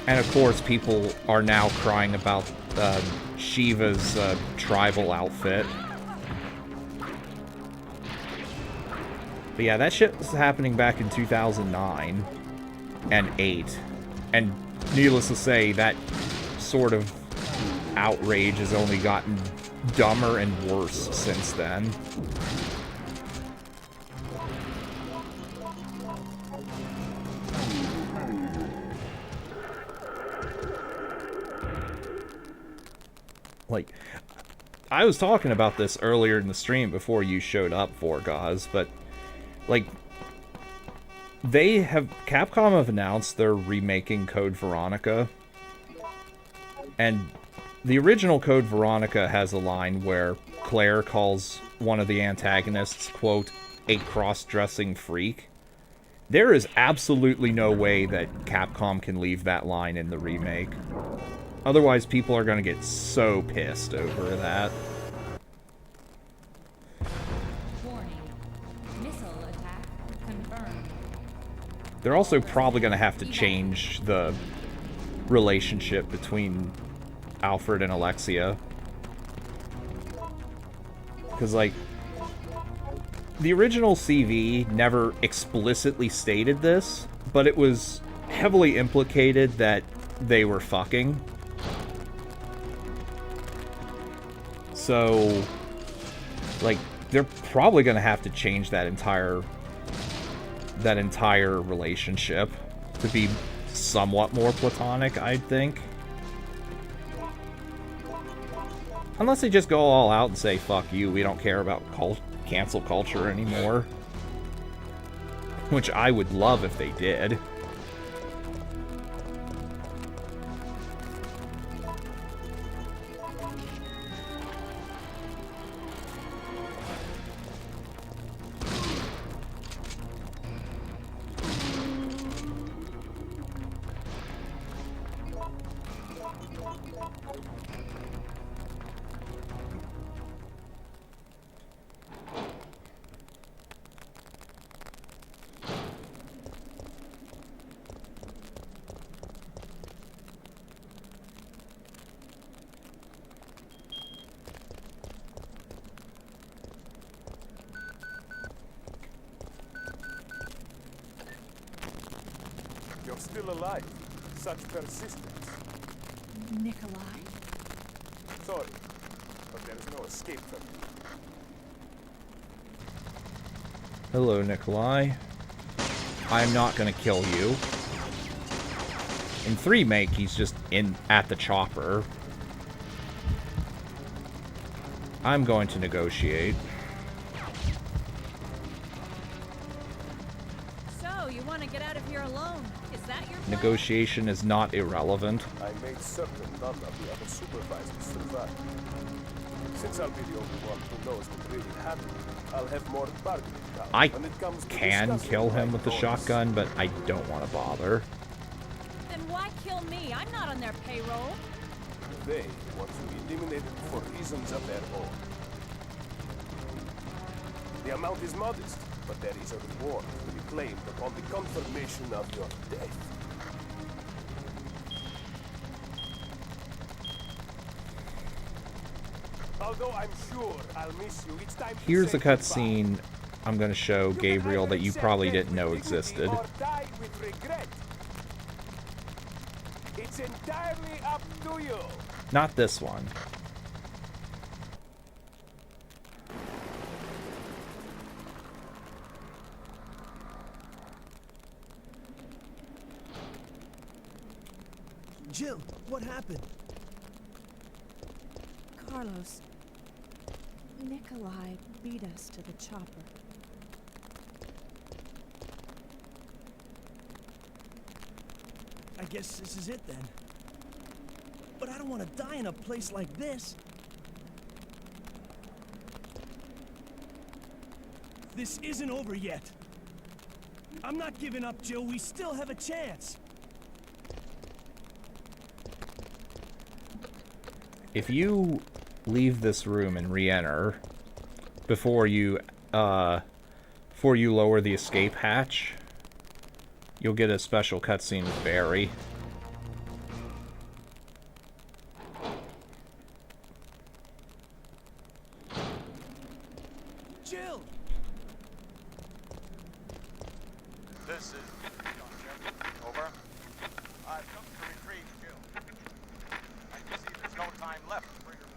And of course, people are now crying about Shiva's tribal outfit. But yeah, that shit was happening back in 2009 and 8. And needless to say, that sort of outrage has only gotten dumber and worse since then. Like, I was talking about this earlier in the stream before you showed up, Vorgaz, but like, Capcom have announced they're remaking Code Veronica, and the original Code Veronica has a line where Claire calls one of the antagonists, quote, a cross-dressing freak. There is absolutely no way that Capcom can leave that line in the remake. Otherwise, people are going to get so pissed over that. They're also probably going to have to change the relationship between Alfred and Alexia. Because, like, the original CV never explicitly stated this, but it was heavily implicated that they were fucking. So, like, they're probably gonna have to change that entire relationship to be somewhat more platonic, I'd think. Unless they just go all out and say, fuck you, we don't care about cancel culture anymore. Which I would love if they did.
You're still alive. Such persistence.
Nikolai?
Sorry, but there is no escape from you.
Hello, Nikolai. I'm not gonna kill you. In 3 Make, he's just at the chopper. I'm going to negotiate.
So, you want to get out of here alone? Is that your plan?
Negotiation is not irrelevant.
I made certain none of the other supervisors survive. Since I'll be the only one who knows what really happened, I'll have more bargaining power
I
when it comes to
can
discussing
kill him
my
with the
goals.
shotgun, but I don't want to bother.
Then why kill me? I'm not on their payroll.
They want to be eliminated for reasons of their own. The amount is modest, but there is a reward to be claimed upon the confirmation of your death. Although I'm sure I'll miss you each time.
Here's a cutscene I'm going to show Gabriel that you probably didn't know existed.
Or die with regret. It's entirely up to you.
Not this one.
Jill, what happened?
Carlos. Nikolai beat us to the chopper.
I guess this is it then. But I don't want to die in a place like this. This isn't over yet. I'm not giving up, Jill. We still have a chance.
If you leave this room and re-enter before you lower the escape hatch, you'll get a special cutscene with Barry.
Jill!
This is over. I've come to retrieve Jill. I can see there's no time left for your...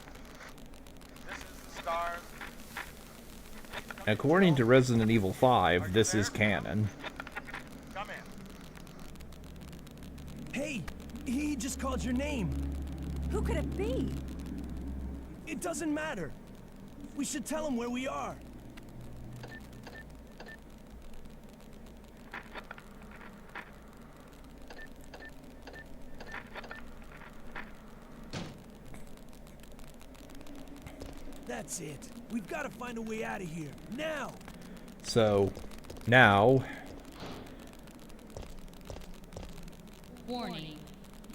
This is the stars.
According to Resident Evil 5, this is canon.
Come in.
Hey! He just called your name.
Who could it be?
It doesn't matter. We should tell him where we are. That's it. We've got to find a way out of here. Now!
So, now,
Warning.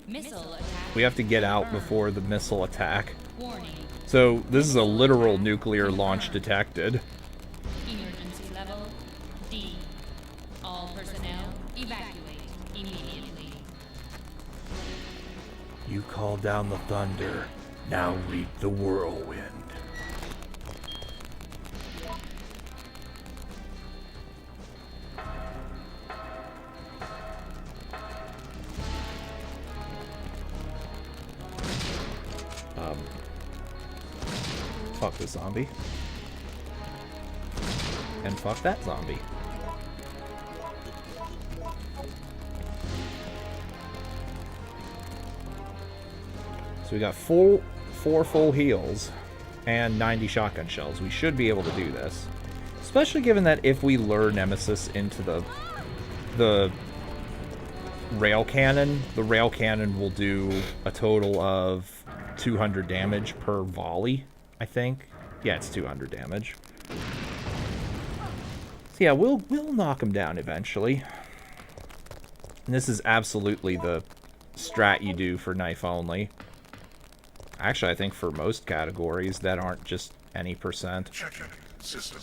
Missile attack.
we have to get out before the missile attack.
Warning.
So, this is a literal nuclear launch detected.
Emergency level D. All personnel evacuate immediately.
You called down the thunder. Now reap the whirlwind. Fuck this zombie. And fuck that zombie. So we got four full heals and 90 shotgun shells. We should be able to do this. Especially given that if we lure Nemesis into the rail cannon, the rail cannon will do a total of 200 damage per volley, I think. Yeah, it's 200 damage. So yeah, we'll knock him down eventually. And this is absolutely the strat you do for knife only. Actually, I think for most categories that aren't just any percent.
Checking system.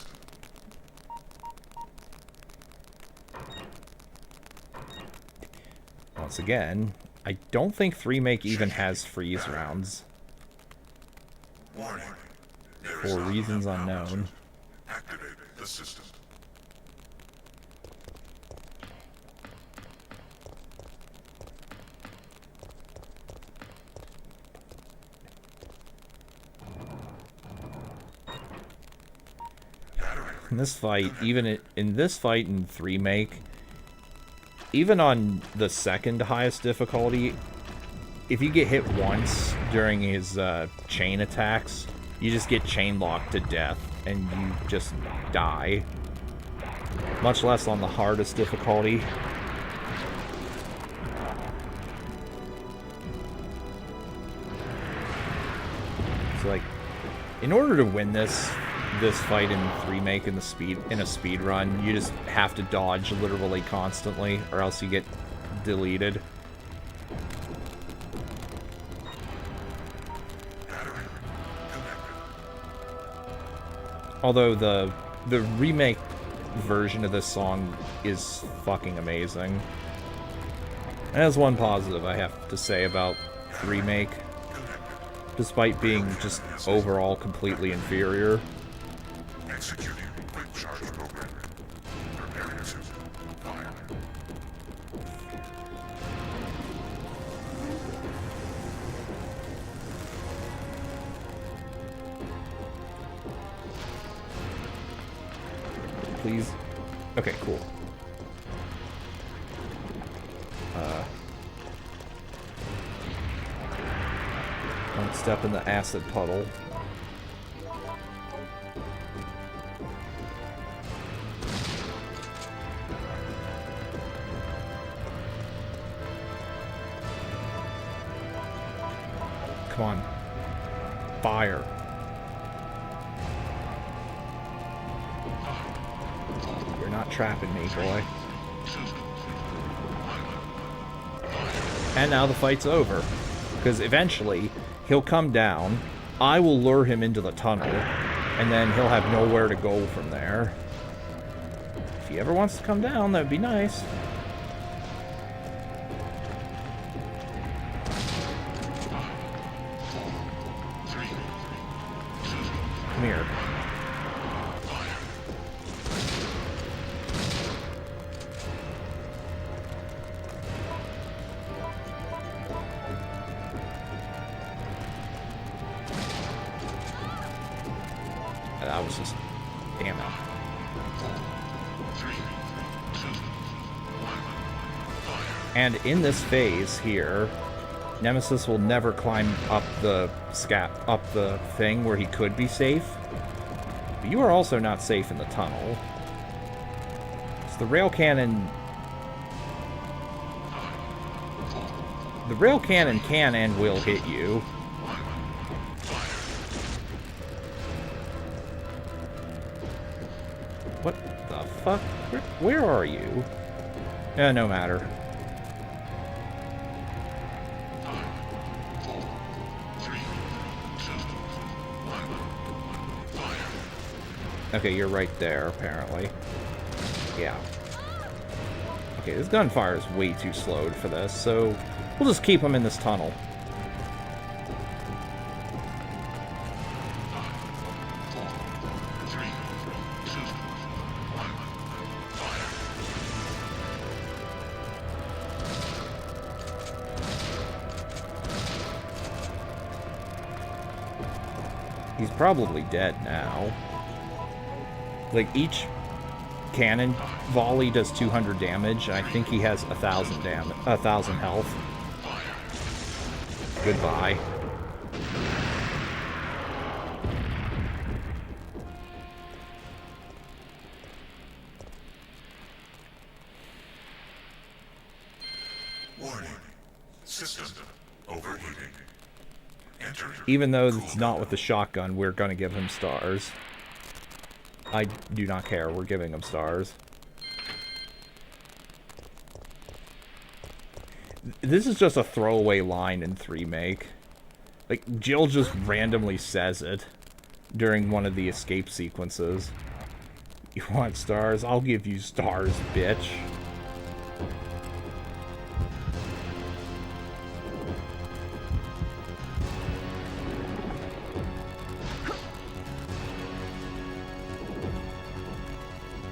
Once again, I don't think 3-make even has freeze rounds.
Warning.
For reasons unknown.
Activate the system.
In this fight, even in this fight in 3-make, even on the second highest difficulty, if you get hit once during his chain attacks, you just get chain locked to death and you just die. Much less on the hardest difficulty. So like, in order to win this fight in 3-make in a speed run, you just have to dodge literally constantly, or else you get deleted. Although the remake version of this song is fucking amazing. And that's one positive I have to say about 3-make, despite being just overall completely inferior.
Executing quick charge program. Preparing to fire.
Please. Okay, cool. Don't step in the acid puddle. Come on. Fire. You're not trapping me, boy. And now the fight's over. Because eventually, he'll come down, I will lure him into the tunnel, and then he'll have nowhere to go from there. If he ever wants to come down, that would be nice. Come here. That was just... damn it. And in this phase here, Nemesis will never climb up the thing where he could be safe. But you are also not safe in the tunnel. So the rail cannon... the rail cannon can and will hit you. What the fuck? Where are you? No matter. Okay, you're right there, apparently. Yeah. Okay, this gunfire is way too slowed for this, so we'll just keep him in this tunnel. He's probably dead now. Like, each cannon volley does 200 damage. I think he has 1,000 health. Goodbye.
Warning. System overheating. Enter.
Even though it's not with the shotgun, we're gonna give him stars. I do not care. We're giving him stars. This is just a throwaway line in 3-make. Like, Jill just randomly says it during one of the escape sequences. You want stars? I'll give you stars, bitch.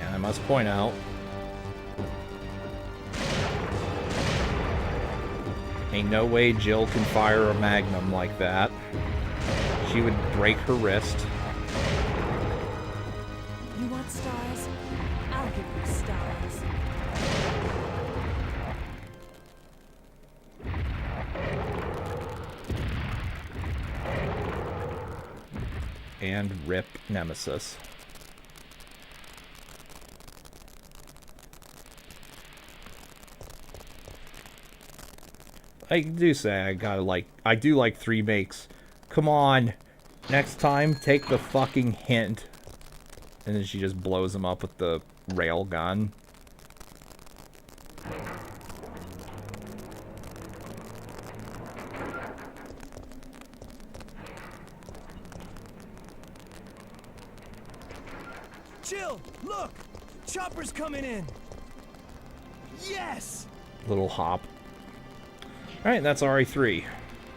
And I must point out, ain't no way Jill can fire a magnum like that. She would break her wrist.
You want stars? I'll give you stars.
And rip Nemesis. I do say I do like 3-makes. Come on. Next time, take the fucking hint. And then she just blows him up with the rail gun.
Jill, look! Chopper's coming in! Yes!
Little hop. Alright, that's RE3.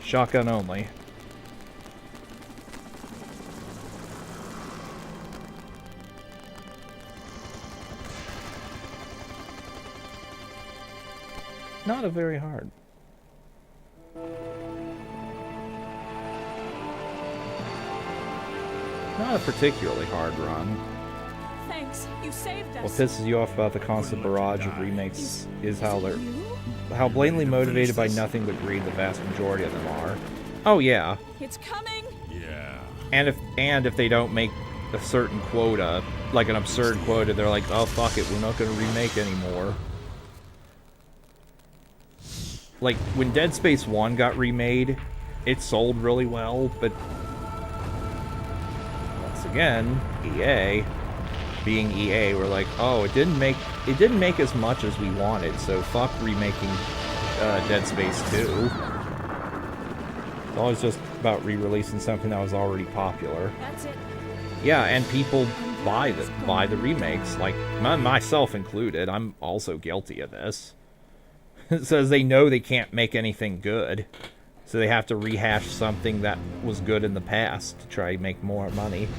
Shotgun only. Not a very hard. Not a particularly hard run.
Thanks, you saved us.
What pisses you off about the constant barrage of remakes is how blatantly motivated by nothing but greed the vast majority of them are. Oh yeah.
It's coming.
Yeah.
And if they don't make a certain quota, like an absurd quota, they're like, oh fuck it, we're not gonna remake anymore. Like, when Dead Space 1 got remade, it sold really well, but once again, EA, being EA, we're like, oh, it didn't make as much as we wanted, so fuck remaking Dead Space 2. It's always just about re-releasing something that was already popular.
That's it.
Yeah, and people buy the remakes, like myself included. I'm also guilty of this. It says they know they can't make anything good, so they have to rehash something that was good in the past to try to make more money.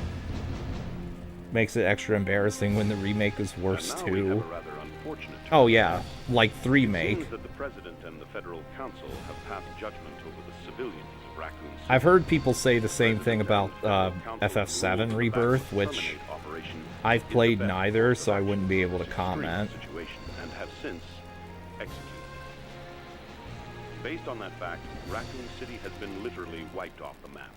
Makes it extra embarrassing when the remake is worse too. Oh yeah, like 3-make.
That the President and the Federal Council have passed judgment over the civilians of Raccoon City.
I've heard people say the same thing about FF7 Rebirth, which I've played neither, so I wouldn't be able to comment.
And have since executed. Based on that fact, Raccoon City has been literally wiped off the map.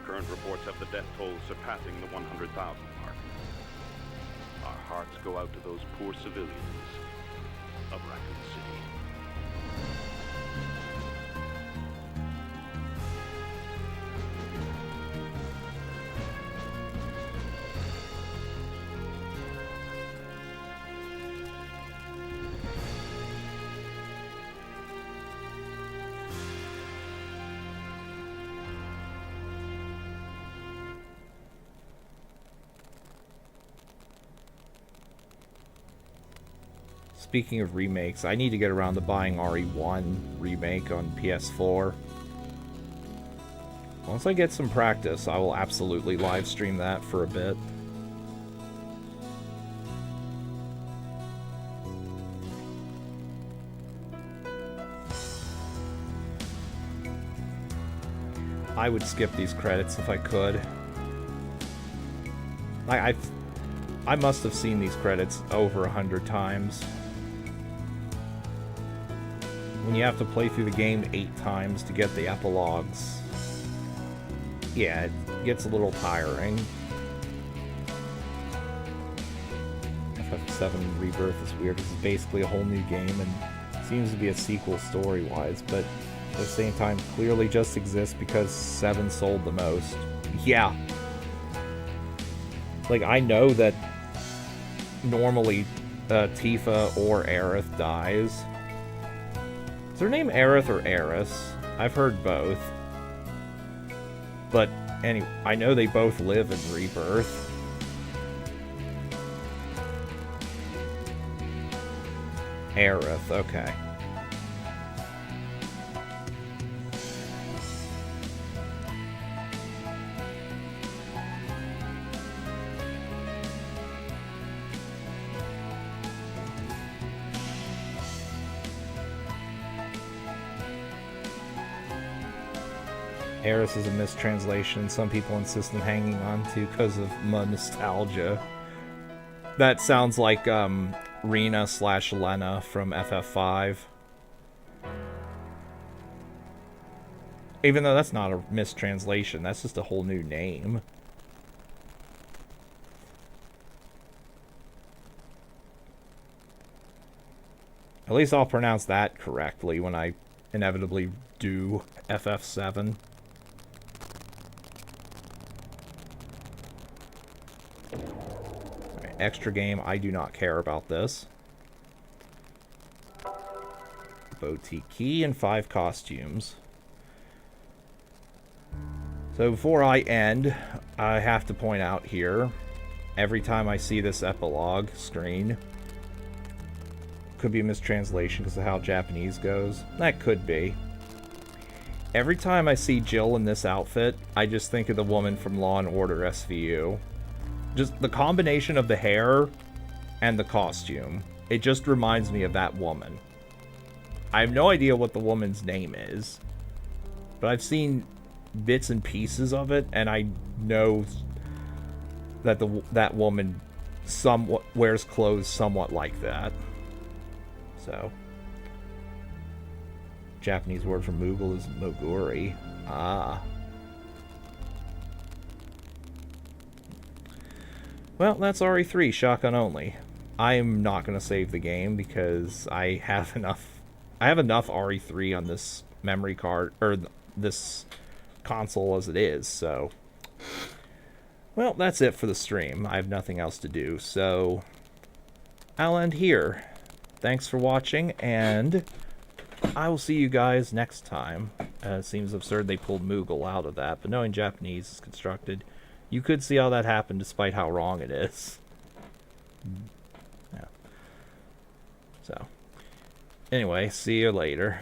Current reports have the death toll surpassing the 100,000 mark. Our hearts go out to those poor civilians of Raccoon City.
Speaking of remakes, I need to get around to buying RE1 remake on PS4. Once I get some practice, I will absolutely live stream that for a bit. I would skip these credits if I could. I must have seen these credits over 100 times. When you have to play through the game 8 times to get the epilogues, yeah, it gets a little tiring. FF7 Rebirth is weird because it's basically a whole new game and seems to be a sequel story-wise, but at the same time clearly just exists because 7 sold the most. Yeah. Like, I know that normally Tifa or Aerith dies. Is her name Aerith or Eris? I've heard both. But anyway, I know they both live in Rebirth. Aerith, okay. Eris is a mistranslation some people insist on hanging on to because of nostalgia. That sounds like Rena/Lena from FF5. Even though that's not a mistranslation, that's just a whole new name. At least I'll pronounce that correctly when I inevitably do FF7. Extra game, I do not care about this. Boutique key and 5 costumes. So before I end, I have to point out here, every time I see this epilogue screen, could be a mistranslation because of how Japanese goes. That could be. Every time I see Jill in this outfit, I just think of the woman from Law & Order SVU. Just the combination of the hair and the costume. It just reminds me of that woman. I have no idea what the woman's name is, but I've seen bits and pieces of it, and I know that that woman somewhat wears clothes somewhat like that. So, Japanese word for Moogle is Moguri. Ah. Well, that's RE3, shotgun only. I'm not going to save the game because I have enough RE3 on this memory card, or this console as it is, so... Well, that's it for the stream. I have nothing else to do, so... I'll end here. Thanks for watching, and I will see you guys next time. It seems absurd they pulled Moogle out of that, but knowing Japanese is constructed... You could see how that happened despite how wrong it is. Yeah. So, anyway, see you later.